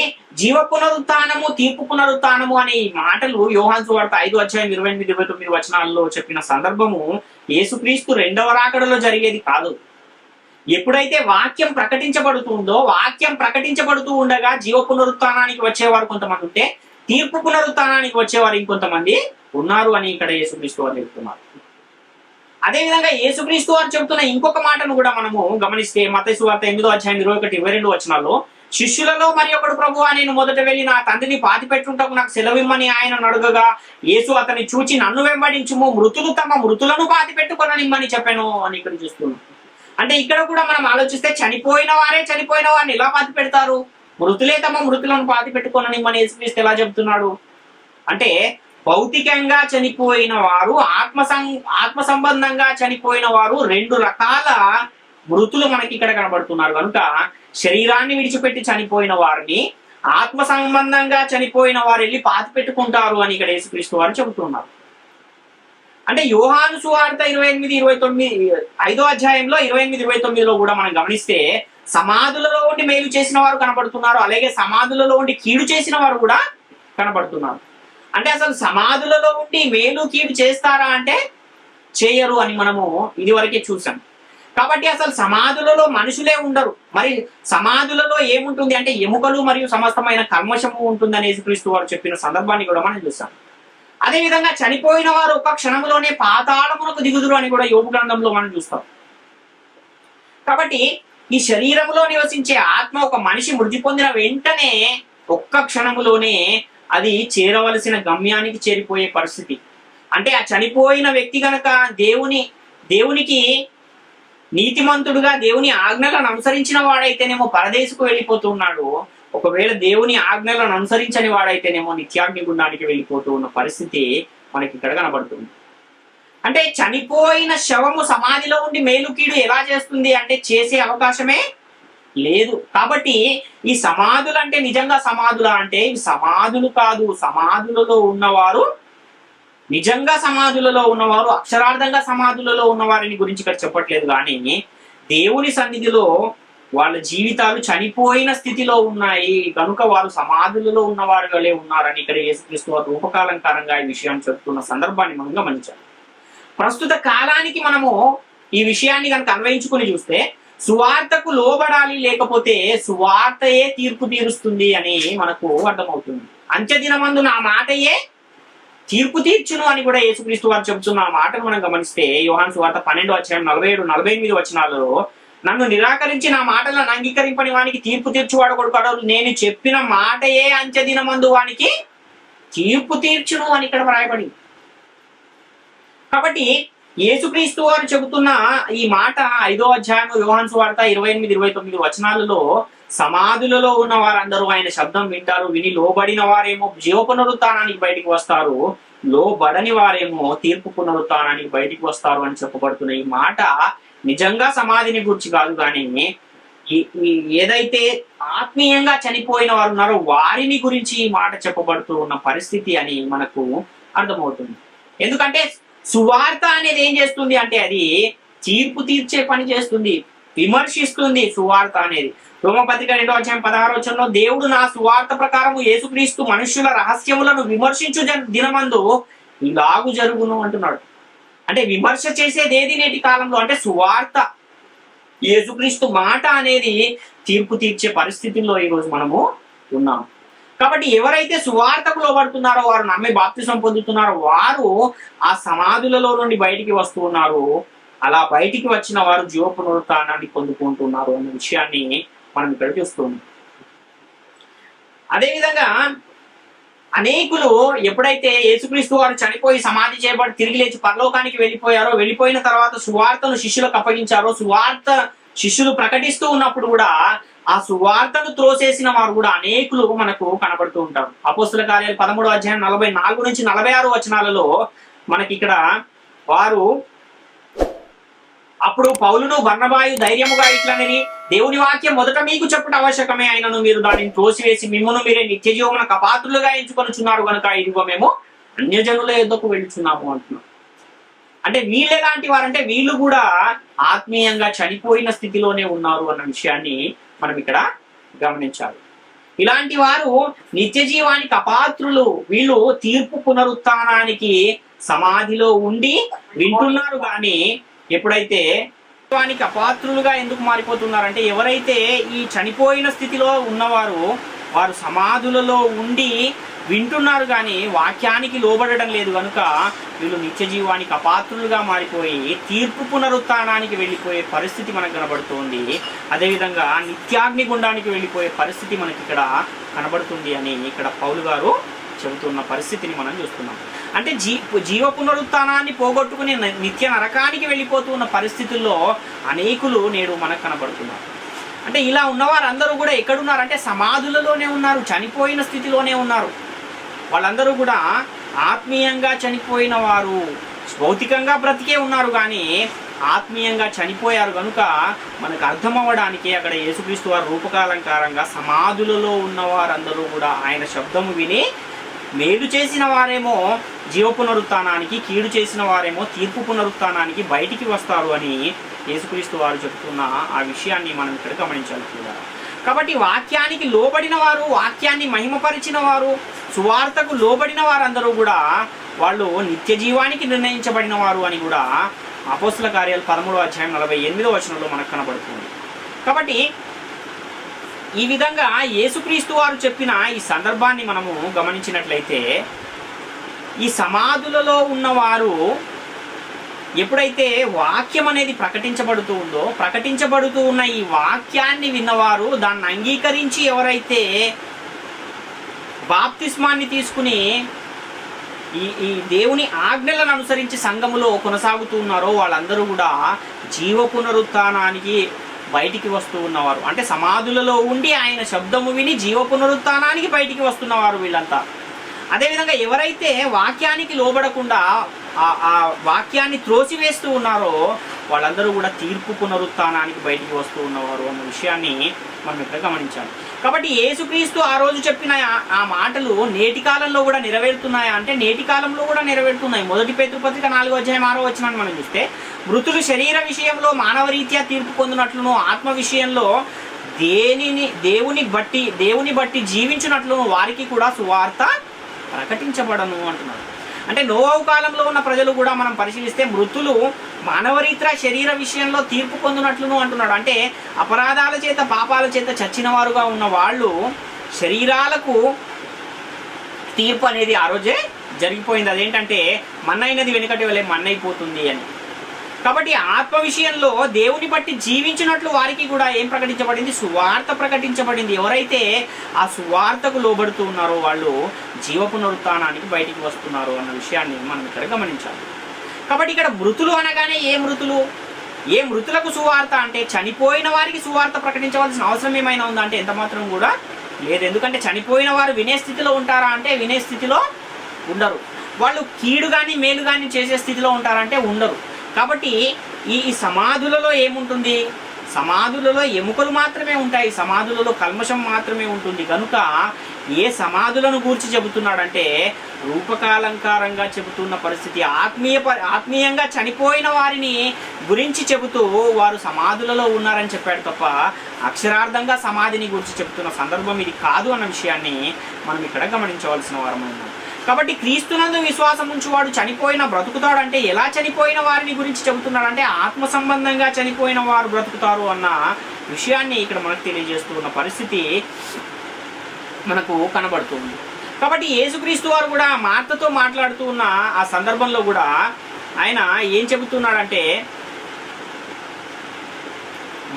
జీవ పునరుత్థానము తీర్పు పునరుత్థానము అనే ఈ మాటలు యోహాను సువార్త 5వ అధ్యాయం 28-29 వచనాల్లో చెప్పిన సందర్భము యేసుక్రీస్తు రెండవ రాకడలో జరిగేది కాదు. ఎప్పుడైతే వాక్యం ప్రకటించబడుతుందో, వాక్యం ప్రకటించబడుతూ ఉండగా జీవ పునరుత్థానానికి వచ్చేవారు కొంతమంది ఉంటే తీర్పు పునరుత్థానానికి వచ్చేవారు ఇంకొంతమంది ఉన్నారు అని ఇక్కడ యేసుక్రీస్తు వారు చెప్తున్నారు. అదేవిధంగా యేసుక్రీస్తు వారు చెబుతున్న ఇంకొక మాటను కూడా మనము గమనిస్తే మత్తయి సువార్త 8వ అధ్యాయం 21-22 వచనాల్లో, శిష్యులలో మరి ఒకడు ప్రభువా, నేను మొదట వెళ్ళి నా తండ్రిని పాతి పెట్టుంటకు నాకు సెలవిమ్మని ఆయన అడుగగా యేసు అతన్ని చూచి నన్ను వెంబడించుము, మృతులు తమ మృతులను పాతి పెట్టుకొననిమ్మని చెప్పాను అని ఇక్కడ చూస్తున్నాం. అంటే ఇక్కడ కూడా మనం ఆలోచిస్తే చనిపోయిన వారిని ఎలా పాతి పెడతారు? మృతులే తమ మృతులను పాతి పెట్టుకొననిమ్మని యేసుక్రీస్తు ఎలా చెబుతున్నాడు అంటే, భౌతికంగా చనిపోయిన వారు, ఆత్మ సంబంధంగా చనిపోయిన వారు, రెండు రకాల మృతులు మనకి ఇక్కడ కనబడుతున్నారు. కనుక శరీరాన్ని విడిచిపెట్టి చనిపోయిన వారిని, ఆత్మ సంబంధంగా చనిపోయిన వారు వెళ్ళి పాతి పెట్టుకుంటారు అని ఇక్కడ యేసుక్రీస్తు వారు చెబుతున్నారు. అంటే యోహాను సువార్త 5వ అధ్యాయంలో 28-29లో కూడా మనం గమనిస్తే సమాధులలో ఉండి మేలు చేసిన వారు కనబడుతున్నారు, అలాగే సమాధులలో ఉండి కీడు చేసిన వారు కూడా కనబడుతున్నారు. అంటే అసలు సమాధులలో ఉండి మేలు కీడు చేస్తారా అంటే చేయరు అని మనము ఇదివరకే చూసాం. కాబట్టి అసలు సమాధులలో మనుషులే ఉండరు. మరి సమాధులలో ఏముంటుంది అంటే ఎముకలు మరియు సమస్తమైన కల్మషము ఉంటుంది అని యేసుక్రీస్తు వారు చెప్పిన సందర్భాన్ని కూడా మనం చూసాం. అదేవిధంగా చనిపోయిన వారు ఒక క్షణంలోనే పాతాళమునకు దిగుదురు అని కూడా యోబు గ్రంథంలో మనం చూస్తాం. కాబట్టి ఈ శరీరంలో నివసించే ఆత్మ ఒక మనిషి మృతి పొందిన వెంటనే ఒక్క క్షణములోనే అది చేరవలసిన గమ్యానికి చేరిపోయే పరిస్థితి. అంటే ఆ చనిపోయిన వ్యక్తి గనక దేవునికి నీతిమంతుడుగా దేవుని ఆజ్ఞలను అనుసరించిన వాడైతేనేమో పరదేశకు వెళ్ళిపోతున్నాడు, ఒకవేళ దేవుని ఆజ్ఞలను అనుసరించని వాడైతేనేమో నిత్యాగ్ని గుండానికి వెళ్ళిపోతూ ఉన్న పరిస్థితి మనకి ఇక్కడ కనబడుతుంది. అంటే చనిపోయిన శవము సమాధిలో ఉండి మేలు కీడు ఎలా చేస్తుంది అంటే చేసే అవకాశమే లేదు. కాబట్టి ఈ సమాధులు అంటే నిజంగా సమాధులా అంటే ఇవి సమాధులు కాదు. సమాధులలో ఉన్నవారు నిజంగా సమాధులలో ఉన్నవారు, అక్షరార్థంగా సమాధులలో ఉన్నవారిని గురించి ఇక్కడ చెప్పట్లేదు. కానీ దేవుని సన్నిధిలో వాళ్ళ జీవితాలు చనిపోయిన స్థితిలో ఉన్నాయి కనుక వారు సమాధులలో ఉన్నవారు వలె ఉన్నారని ఇక్కడ యేసుక్రీస్తు వారు రూపకాలంకారంగా ఈ విషయాన్ని చెప్తున్న సందర్భాన్ని మనం గమనించాలి. ప్రస్తుత కాలానికి మనము ఈ విషయాన్ని కనుక అన్వయించుకుని చూస్తే సువార్తకు లోబడాలి, లేకపోతే సువార్తయే తీర్పు తీరుస్తుంది అని మనకు అర్థమవుతుంది. అంత్యదినమందు నా మాటయే తీర్పు తీర్చును అని కూడా యేసుక్రీస్తు వారు చెబుతున్న ఆ మాటను మనం గమనిస్తే యోహాను సువార్త 12:47-48 వచనాలలో నన్ను నిరాకరించి నా మాటలను అంగీకరింపని వానికి తీర్పు తీర్చువాడు కొడుకు, నేను చెప్పిన మాటయే అంత్యదినమందు వానికి తీర్పు తీర్చును అని ఇక్కడ వ్రాయబడి. కాబట్టి యేసుక్రీస్తు వారు చెబుతున్న ఈ మాట 5వ అధ్యాయం యోహాను సువార్త 28-29 వచనాలలో సమాధులలో ఉన్న వారందరూ ఆయన శబ్దం వింటారు, విని లోబడిన వారేమో జీవ పునరుత్థానానికి బయటికి వస్తారు, లోబడని వారేమో తీర్పు పునరుత్థానానికి బయటికి వస్తారు అని చెప్పబడుతున్న ఈ మాట నిజంగా సమాధిని గురించి కాదు, కానీ ఏదైతే ఆత్మీయంగా చనిపోయిన వారు ఉన్నారో వారిని గురించి ఈ మాట చెప్పబడుతూ ఉన్న పరిస్థితి అని మనకు అర్థమవుతుంది. ఎందుకంటే సువార్త అనేది ఏం చేస్తుంది అంటే అది తీర్పు తీర్చే పని చేస్తుంది, విమర్శిస్తుంది. సువార్త అనేది రోమపత్రిక 2వ అధ్యాయం 16వ వచనంలో దేవుడు నా సువార్త ప్రకారము యేసుక్రీస్తు మనుష్యుల రహస్యములను విమర్శించు దినమందు ఇలాగు జరుగును అంటున్నాడు. అంటే విమర్శ చేసేది ఏది నేటి కాలంలో అంటే సువార్త, యేసుక్రీస్తు మాట అనేది తీర్పు తీర్చే పరిస్థితుల్లో ఈరోజు మనము ఉన్నాం. కాబట్టి ఎవరైతే సువార్తకు లోబడుతున్నారో, వారు నమ్మి బాప్తిసం పొందుతున్నారో వారు ఆ సమాధులలో నుండి బయటికి వస్తూ ఉన్నారు. అలా బయటికి వచ్చిన వారు జీవ పునరుత్థానాన్ని పొందుకుంటున్నారు అనే విషయాన్ని మనం ఇక్కడ చూస్తున్నాం. అదేవిధంగా అనేకులు ఎప్పుడైతే యేసుక్రీస్తు వారు చనిపోయి సమాధి చేయబడి తిరిగి లేచి పరలోకానికి వెళ్ళిపోయారో, వెళ్ళిపోయిన తర్వాత సువార్తను శిష్యులకు అప్పగించారో, సువార్త శిష్యులు ప్రకటిస్తూ ఉన్నప్పుడు కూడా ఆ సువార్తను త్రోసేసిన వారు కూడా అనేకులు మనకు కనబడుతూ ఉంటారు. అపోస్తుల కార్యాలు 13వ అధ్యాయం 44-46 వచనాలలో మనకి ఇక్కడ వారు అప్పుడు పౌలును బర్నబాయు ధైర్యముగా ఇట్లనని, దేవుని వాక్యం మొదట మీకు చెప్పుట అవశ్యకమే, అయినను మీరు దానిని త్రోసివేసి మిమ్మును మీరే నిత్య జీవమునకు అపాత్రులుగా ఎంచుకొనుచున్నారు కనుక ఇదిగో మేము అన్యజనుల యొద్దకు వెళ్తున్నాము అంటున్నారు. అంటే వీళ్ళు ఎలాంటి వారంటే వీళ్ళు కూడా ఆత్మీయంగా చనిపోయిన స్థితిలోనే ఉన్నారు అన్న విషయాన్ని మనం ఇక్కడ గమనించాలి. ఇలాంటి వారు నిత్య జీవానికి అపాత్రులు. వీళ్ళు తీర్పు పునరుత్థానానికి సమాధిలో ఉండి వింటున్నారు, కానీ ఎప్పుడైతే వానికి అపాత్రులుగా ఎందుకు మారిపోతున్నారంటే ఎవరైతే ఈ చనిపోయిన స్థితిలో ఉన్నవారు వారు సమాధులలో ఉండి వింటున్నారు కానీ వాక్యానికి లోబడడం లేదు కనుక వీళ్ళు నిత్య జీవానికి అపాత్రులుగా మారిపోయి తీర్పు పునరుత్థానానికి వెళ్ళిపోయే పరిస్థితి మనకు కనబడుతుంది. అదేవిధంగా నిత్యాగ్ని గుండానికి వెళ్ళిపోయే పరిస్థితి మనకి ఇక్కడ కనబడుతుంది అని ఇక్కడ పౌలు గారు చెబుతున్న పరిస్థితిని మనం చూస్తున్నాం. అంటే జీవ పునరుత్థానాన్ని పోగొట్టుకుని నిత్య నరకానికి వెళ్ళిపోతున్న పరిస్థితుల్లో అనేకులు నేడు మనకు కనబడుతున్నారు. అంటే ఇలా ఉన్నవారందరూ కూడా ఎక్కడున్నారు అంటే సమాధులలోనే ఉన్నారు, చనిపోయిన స్థితిలోనే ఉన్నారు. వాళ్ళందరూ కూడా ఆత్మీయంగా చనిపోయిన వారు, భౌతికంగా బ్రతికే ఉన్నారు కానీ ఆత్మీయంగా చనిపోయారు కనుక మనకు అర్థం అవ్వడానికి అక్కడ యేసుక్రీస్తు వారు రూపకాలంకారంగా సమాధులలో ఉన్నవారందరూ కూడా ఆయన శబ్దము విని మేలు చేసిన వారేమో జీవ పునరుత్థానానికి, కీడు చేసిన వారేమో తీర్పు పునరుత్థానానికి బయటికి వస్తారు అని యేసుక్రీస్తు వారు చెబుతున్న ఆ విషయాన్ని మనం ఇక్కడ గమనించాలి కూడా. కాబట్టి వాక్యానికి లోబడిన వారు, వాక్యాన్ని మహిమపరిచిన వారు, సువార్తకు లోబడిన వారందరూ కూడా వాళ్ళు నిత్య జీవానికి నిర్ణయించబడిన వారు అని కూడా అపోస్తల కార్యాలు 13వ అధ్యాయం 48వ వచనంలో మనకు కనబడుతుంది. కాబట్టి ఈ విధంగా యేసుక్రీస్తు వారు చెప్పిన ఈ సందర్భాన్ని మనము గమనించినట్లయితే ఈ సమాధులలో ఉన్నవారు ఎప్పుడైతే వాక్యం అనేది ప్రకటించబడుతూ ఉన్న ఈ వాక్యాన్ని విన్నవారు దాన్ని అంగీకరించి ఎవరైతే బాప్తిస్మాన్ని తీసుకుని ఈ దేవుని ఆజ్ఞలను అనుసరించి సంఘములో కొనసాగుతూ ఉన్నారో వాళ్ళందరూ కూడా జీవ పునరుత్థానానికి బయటికి వస్తూ ఉన్నవారు. అంటే సమాధులలో ఉండి ఆయన శబ్దము విని జీవ పునరుత్థానానికి బయటికి వస్తున్నవారు వీళ్ళంతా. అదేవిధంగా ఎవరైతే వాక్యానికి లోబడకుండా ఆ వాక్యాన్ని త్రోసివేస్తూ ఉన్నారో వాళ్ళందరూ కూడా తీర్పు పునరుత్థానానికి బయటికి వస్తూ ఉన్నవారు అన్న విషయాన్ని మనం ఇక్కడ గమనించాలి. కాబట్టి యేసుక్రీస్తు ఆ రోజు చెప్పిన ఆ మాటలు నేటి కాలంలో కూడా నెరవేరుతున్నాయా అంటే నేటి కాలంలో కూడా నెరవేరుతున్నాయి. 1 పేతురు పత్రిక 4వ అధ్యాయం 6వ వచనాన్ని మనం చూస్తే మృతులు శరీర విషయంలో మానవ రీత్యా తీర్పు పొందినట్లును ఆత్మ విషయంలో దేవుని బట్టి జీవించినట్లును వారికి కూడా సువార్త ప్రకటించబడను అంటున్నాడు. అంటే నోవాహు కాలంలో ఉన్న ప్రజలు కూడా మనం పరిశీలిస్తే మృతులు మానవరీత్యా శరీర విషయంలో తీర్పు పొందినట్లును అంటున్నాడు. అంటే అపరాధాల చేత పాపాల చేత చచ్చిన వారుగా ఉన్న వాళ్ళు శరీరాలకు తీర్పు అనేది ఆ రోజే జరిగిపోయింది. అదేంటంటే మన్నైనది వెనుకటి వెళ్ళే మన్నైపోతుంది అని. కాబట్టి ఆత్మ విషయంలో దేవుని బట్టి జీవించినట్లు వారికి కూడా ఏం ప్రకటించబడింది? సువార్త ప్రకటించబడింది. ఎవరైతే ఆ సువార్తకు లోబడుతూ ఉన్నారో వాళ్ళు జీవ పునరుత్థానానికి బయటికి వస్తున్నారు అన్న విషయాన్ని మనం ఇక్కడ గమనించాలి. కాబట్టి ఇక్కడ మృతులు అనగానే ఏ మృతులకు సువార్త అంటే చనిపోయిన వారికి సువార్త ప్రకటించవలసిన అవసరం ఏమైనా ఉందా అంటే ఎంత మాత్రం కూడా లేదు. ఎందుకంటే చనిపోయిన వారు వినే స్థితిలో ఉంటారా అంటే వినే స్థితిలో ఉండరు. వాళ్ళు కీడు కానీ మేలు కానీ చేసే స్థితిలో ఉంటారంటే ఉండరు. కాబట్టి ఈ సమాధులలో ఏముంటుంది? సమాధులలో ఎముకలు మాత్రమే ఉంటాయి, సమాధులలో కల్మషం మాత్రమే ఉంటుంది. కనుక ఏ సమాధులను గూర్చి చెబుతున్నాడంటే రూపకాలంకారంగా చెబుతున్న పరిస్థితి, ఆత్మీయంగా చనిపోయిన వారిని గురించి చెబుతూ వారు సమాధులలో ఉన్నారని చెప్పాడు తప్ప అక్షరార్థంగా సమాధిని గురించి చెబుతున్న సందర్భం ఇది కాదు అన్న విషయాన్ని మనం ఇక్కడ గమనించవలసిన వారమైనా. కాబట్టి క్రీస్తునందు విశ్వాసం ఉంచువాడు చనిపోయిన బ్రతుకుతాడంటే ఎలా చనిపోయిన వారిని గురించి చెబుతున్నాడంటే ఆత్మ సంబంధంగా చనిపోయిన వారు బ్రతుకుతారు అన్న విషయాన్ని ఇక్కడ మనకు తెలియజేస్తూ ఉన్న పరిస్థితి మనకు కనబడుతుంది. కాబట్టి యేసుక్రీస్తు వారు కూడా మార్తతో మాట్లాడుతూ ఉన్న ఆ సందర్భంలో కూడా ఆయన ఏం చెబుతున్నాడంటే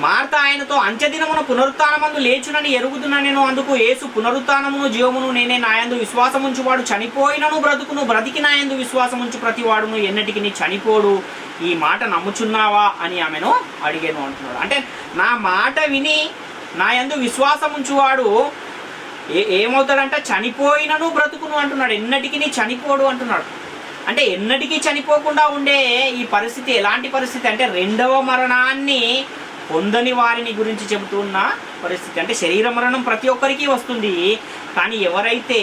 మార్త ఆయనతో అంత్యదినమున పునరుత్థానమందు లేచునని ఎరుగుతున్నా నేను. అందుకు యేసు పునరుత్థానమును జీవమును నేనే, నాయందు విశ్వాసం ఉంచువాడు చనిపోయినను బ్రతుకును, బ్రతికి నాయందు విశ్వాసం ఉంచు ప్రతివాడును ఎన్నటికి చనిపోడు. ఈ మాట నమ్ముచున్నావా అని ఆమెను అడిగాను అంటున్నాడు. అంటే నా మాట విని నాయందు విశ్వాసం ఉంచువాడు ఏమవుతాడంట? చనిపోయినను బ్రతుకును అంటున్నాడు, ఎన్నటికి చనిపోడు అంటున్నాడు. అంటే ఎన్నటికీ చనిపోకుండా ఉండే ఈ పరిస్థితి ఎలాంటి పరిస్థితి అంటే రెండవ మరణాన్ని పొందని వారిని గురించి చెబుతున్న పరిస్థితి. అంటే శరీర మరణం ప్రతి ఒక్కరికి వస్తుంది, కానీ ఎవరైతే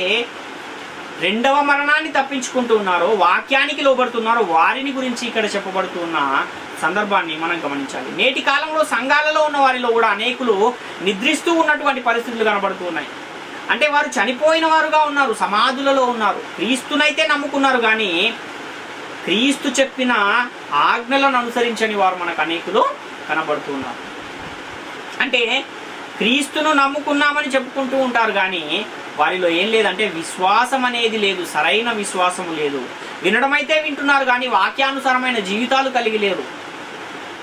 రెండవ మరణాన్ని తప్పించుకుంటూ ఉన్నారో, వాక్యానికి లోబడుతున్నారో వారిని గురించి ఇక్కడ చెప్పబడుతున్న సందర్భాన్ని మనం గమనించాలి. నేటి కాలంలో సంఘాలలో ఉన్న వారిలో కూడా అనేకులు నిద్రిస్తూ ఉన్నటువంటి పరిస్థితులు కనబడుతూ ఉన్నాయి. అంటే వారు చనిపోయిన వారుగా ఉన్నారు, సమాధులలో ఉన్నారు, క్రీస్తునైతే నమ్ముకున్నారు కానీ క్రీస్తు చెప్పిన ఆజ్ఞలను అనుసరించని వారు మనకు అనేకులు కనబడుతున్నారు. అంటే క్రీస్తును నమ్ముకున్నామని చెప్పుకుంటూ ఉంటారు కానీ వారిలో ఏం లేదంటే విశ్వాసం అనేది లేదు, సరైన విశ్వాసం లేదు. వినడం అయితే వింటున్నారు కానీ వాక్యానుసారమైన జీవితాలు కలిగి లేరు.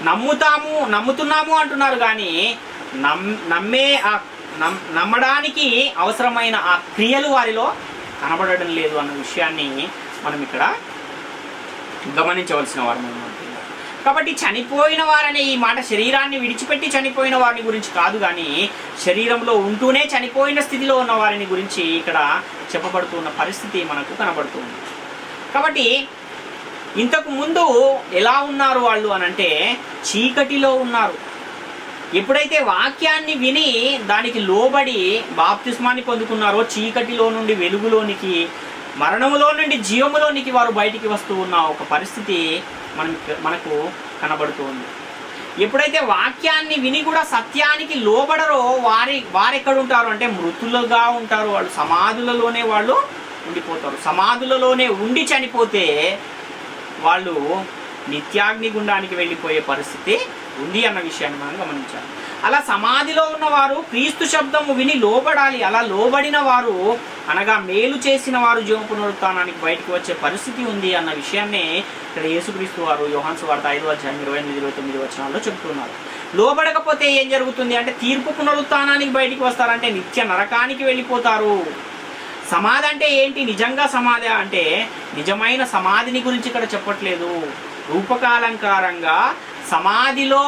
నమ్ముతున్నాము అంటున్నారు కానీ నమ్మడానికి అవసరమైన ఆ క్రియలు వారిలో కనబడడం లేదు అన్న విషయాన్ని మనం ఇక్కడ గమనించవలసిన వారు. కాబట్టి చనిపోయిన వారనే ఈ మాట శరీరాన్ని విడిచిపెట్టి చనిపోయిన వారిని గురించి కాదు, కానీ శరీరంలో ఉంటూనే చనిపోయిన స్థితిలో ఉన్న వారిని గురించి ఇక్కడ చెప్పబడుతున్న పరిస్థితి మనకు కనబడుతుంది. కాబట్టి ఇంతకు ముందు ఎలా ఉన్నారు వాళ్ళు అనంటే చీకటిలో ఉన్నారు. ఎప్పుడైతే వాక్యాన్ని విని దానికి లోబడి బాప్తిస్మాన్ని పొందుకున్నారో చీకటిలో నుండి వెలుగులోనికి, మరణములో నుండి జీవములోనికి వారు బయటికి వస్తూ ఉన్న ఒక పరిస్థితి మనకు కనబడుతూ ఉంది. ఎప్పుడైతే వాక్యాన్ని విని కూడా సత్యానికి లోబడరో వారెక్కడ ఉంటారు అంటే మృతులుగా ఉంటారు. వాళ్ళు సమాధులలోనే వాళ్ళు ఉండిపోతారు. సమాధులలోనే ఉండి చనిపోతే వాళ్ళు నిత్యాగ్ని గుండానికి వెళ్ళిపోయే పరిస్థితి ఉంది అన్న విషయాన్ని మనం గమనించాలి. అలా సమాధిలో ఉన్నవారు క్రీస్తు శబ్దము విని లోబడాలి. అలా లోబడిన వారు అనగా మేలు చేసిన వారు జీవ పునరుత్థానానికి బయటకు వచ్చే పరిస్థితి ఉంది అన్న విషయాన్ని ఇక్కడ యేసుక్రీస్తు వారు యోహాను సువార్త 5:28-29 చెబుతున్నారు. లోబడకపోతే ఏం జరుగుతుంది అంటే తీర్పు పునరుత్థానానికి బయటికి వస్తారంటే నిత్య నరకానికి వెళ్ళిపోతారు. సమాధి అంటే ఏంటి? నిజంగా సమాధి అంటే నిజమైన సమాధిని గురించి ఇక్కడ చెప్పట్లేదు. రూపకాలంకారంగా సమాధిలో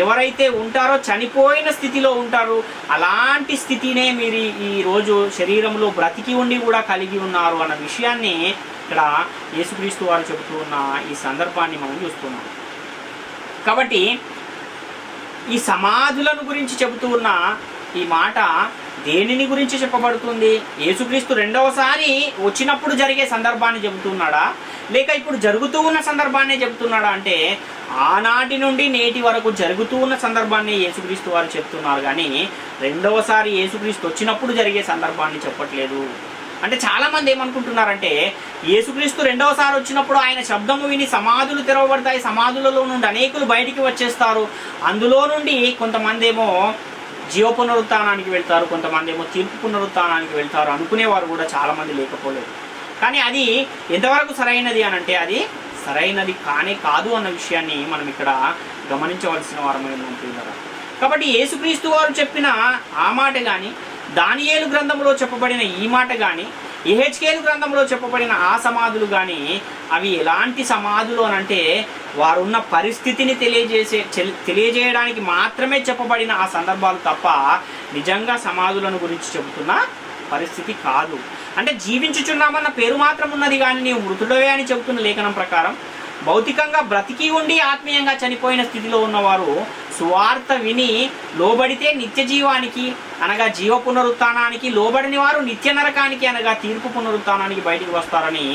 ఎవరైతే ఉంటారో చనిపోయిన స్థితిలో ఉంటారు, అలాంటి స్థితినే మీరు ఈరోజు శరీరంలో బ్రతికి ఉండి కూడా కలిగి ఉన్నారు అన్న విషయాన్ని ఇక్కడ యేసుక్రీస్తు వారు చెబుతూ ఉన్న ఈ సందర్భాన్ని మనం చూస్తున్నాం. కాబట్టి ఈ సమాధులను గురించి చెబుతూ ఉన్న ఈ మాట దేనిని గురించి చెప్పబడుతుంది? యేసుక్రీస్తు రెండవసారి వచ్చినప్పుడు జరిగే సందర్భాన్ని చెబుతున్నాడా, లేక ఇప్పుడు జరుగుతూ ఉన్న సందర్భాన్ని చెబుతున్నాడా అంటే ఆనాటి నుండి నేటి వరకు జరుగుతూ ఉన్న సందర్భాన్ని యేసుక్రీస్తు వారు చెప్తున్నారు, కానీ రెండవసారి యేసుక్రీస్తు వచ్చినప్పుడు జరిగే సందర్భాన్ని చెప్పట్లేదు. అంటే చాలామంది ఏమనుకుంటున్నారంటే యేసుక్రీస్తు రెండవసారి వచ్చినప్పుడు ఆయన శబ్దము విని సమాధులు తెరవబడతాయి, సమాధులలో నుండి అనేకులు బయటికి వచ్చేస్తారు, అందులో నుండి కొంతమంది ఏమో జీవ పునరుత్థానానికి వెళ్తారు, కొంతమంది ఏమో తీర్పు పునరుత్థానానికి వెళ్తారు అనుకునేవారు కూడా చాలామంది లేకపోలేదు. కానీ అది ఎంతవరకు సరైనది అని అంటే అది సరైనది కాదు అన్న విషయాన్ని మనం ఇక్కడ గమనించవలసిన వారమై ఉన్నాం. కాబట్టి యేసుక్రీస్తు వారు చెప్పిన ఆ మాట కానీ, దానియేలు గ్రంథంలో చెప్పబడిన ఈ మాట కానీ, యెహెజ్కేలు గ్రంథంలో చెప్పబడిన ఆ సమాధులు కానీ అవి ఎలాంటి సమాధులు అనంటే వారున్న పరిస్థితిని తెలియజేయడానికి మాత్రమే చెప్పబడిన ఆ సందర్భాలు తప్ప నిజంగా సమాధులను గురించి చెబుతున్న పరిస్థితి కాదు. అంటే జీవించుచున్నామన్న పేరు మాత్రం ఉన్నది, కానీ నీవు మృతుడవే అని చెబుతున్న లేఖనం ప్రకారం భౌతికంగా బ్రతికి ఉండి ఆత్మీయంగా చనిపోయిన స్థితిలో ఉన్నవారు సువార్త విని లోబడితే నిత్య జీవానికి అనగా జీవ పునరుత్థానానికి, లోబడిన వారు నిత్య నరకానికి అనగా తీర్పు పునరుత్థానానికి బయటికి వస్తారని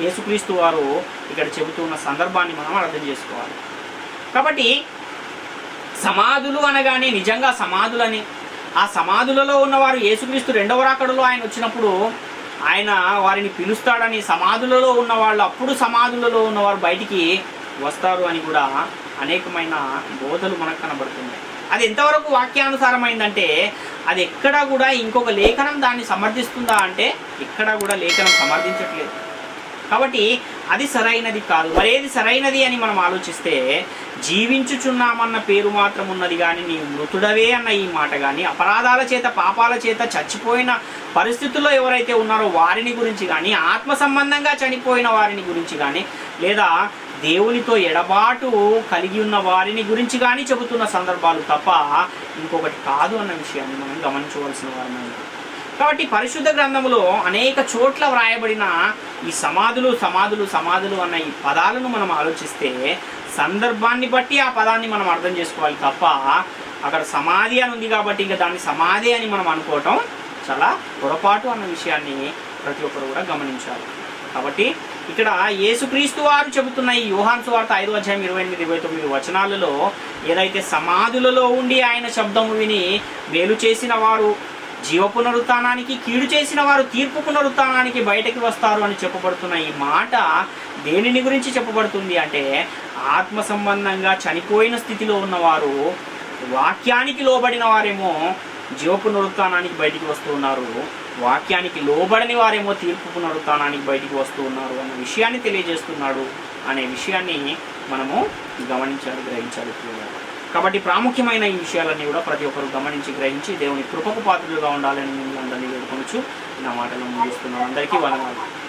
యేసుక్రీస్తు వారు ఇక్కడ చెబుతున్న సందర్భాన్ని మనం అర్థం చేసుకోవాలి. కాబట్టి సమాధులు అనగానే నిజంగా సమాధులని, ఆ సమాధులలో ఉన్నవారు యేసుక్రీస్తు రెండవ రాకడలో ఆయన వచ్చినప్పుడు ఆయన వారిని పిలుస్తాడని, సమాధులలో ఉన్నవాళ్ళు అప్పుడు సమాధులలో ఉన్నవారు బయటికి వస్తారు అని కూడా అనేకమైన బోధలు మనకు కనబడుతున్నాయి. అది ఎంతవరకు వాక్యానుసారమైందంటే అది ఎక్కడా కూడా ఇంకొక లేఖనం దాన్ని సమర్థిస్తుందా అంటే ఎక్కడా కూడా లేఖనం సమర్థించట్లేదు. కాబట్టి అది సరైనది కాదు. మరేది సరైనది అని మనం ఆలోచిస్తే జీవించుచున్నామన్న పేరు మాత్రం ఉన్నది, కానీ నీ మృతుడవే అన్న ఈ మాట కానీ, అపరాధాల చేత పాపాల చేత చచ్చిపోయిన పరిస్థితుల్లో ఎవరైతే ఉన్నారో వారిని గురించి కానీ, ఆత్మ సంబంధంగా చనిపోయిన వారిని గురించి కానీ, లేదా దేవునితో ఎడబాటు కలిగి ఉన్న వారిని గురించి కానీ చెబుతున్న సందర్భాలు తప్ప ఇంకొకటి కాదు అన్న విషయాన్ని మనం గమనించవలసిన వారమే. కాబట్టి పరిశుద్ధ గ్రంథములో అనేక చోట్ల వ్రాయబడిన ఈ సమాధులు సమాధులు సమాధులు అన్న ఈ పదాలను మనం ఆలోచిస్తే సందర్భాన్ని బట్టి ఆ పదాన్ని మనం అర్థం చేసుకోవాలి తప్ప అక్కడ సమాధి అని ఉంది కాబట్టి ఇంకా దాన్ని సమాధి అని మనం అనుకోవటం చాలా పొరపాటు అన్న విషయాన్ని ప్రతి ఒక్కరు కూడా గమనించాలి. కాబట్టి ఇక్కడ యేసుక్రీస్తు వారు చెబుతున్న ఈ యోహాను సువార్త 5:28-29 ఏదైతే సమాధులలో ఉండి ఆయన శబ్దము విని మేలు చేసిన వారు జీవ పునరుత్థానానికి, కీడు చేసిన వారు తీర్పు పునరుత్థానానికి బయటకు వస్తారు అని చెప్పబడుతున్న ఈ మాట దేనిని గురించి చెప్పబడుతుంది అంటే ఆత్మ సంబంధంగా చనిపోయిన స్థితిలో ఉన్నవారు వాక్యానికి లోబడిన వారేమో జీవ పునరుత్థానానికి బయటికి వస్తూ ఉన్నారు, వాక్యానికి లోబడని వారేమో తీర్పు పునరుత్థానానికి బయటికి వస్తూ ఉన్నారు అన్న విషయాన్ని తెలియజేస్తున్నాడు అనే విషయాన్ని మనము గమనించాలి, గ్రహించాలి. కాబట్టి ప్రాముఖ్యమైన ఈ విషయాలన్నీ కూడా ప్రతి ఒక్కరు గమనించి గ్రహించి దేవుని కృపకు పాత్రులుగా ఉండాలని మిమ్మల్ని అందరినీ వేడుకొనొచ్చు. నా మాటలు ముగిస్తున్నాను. అందరికీ వందనాలు.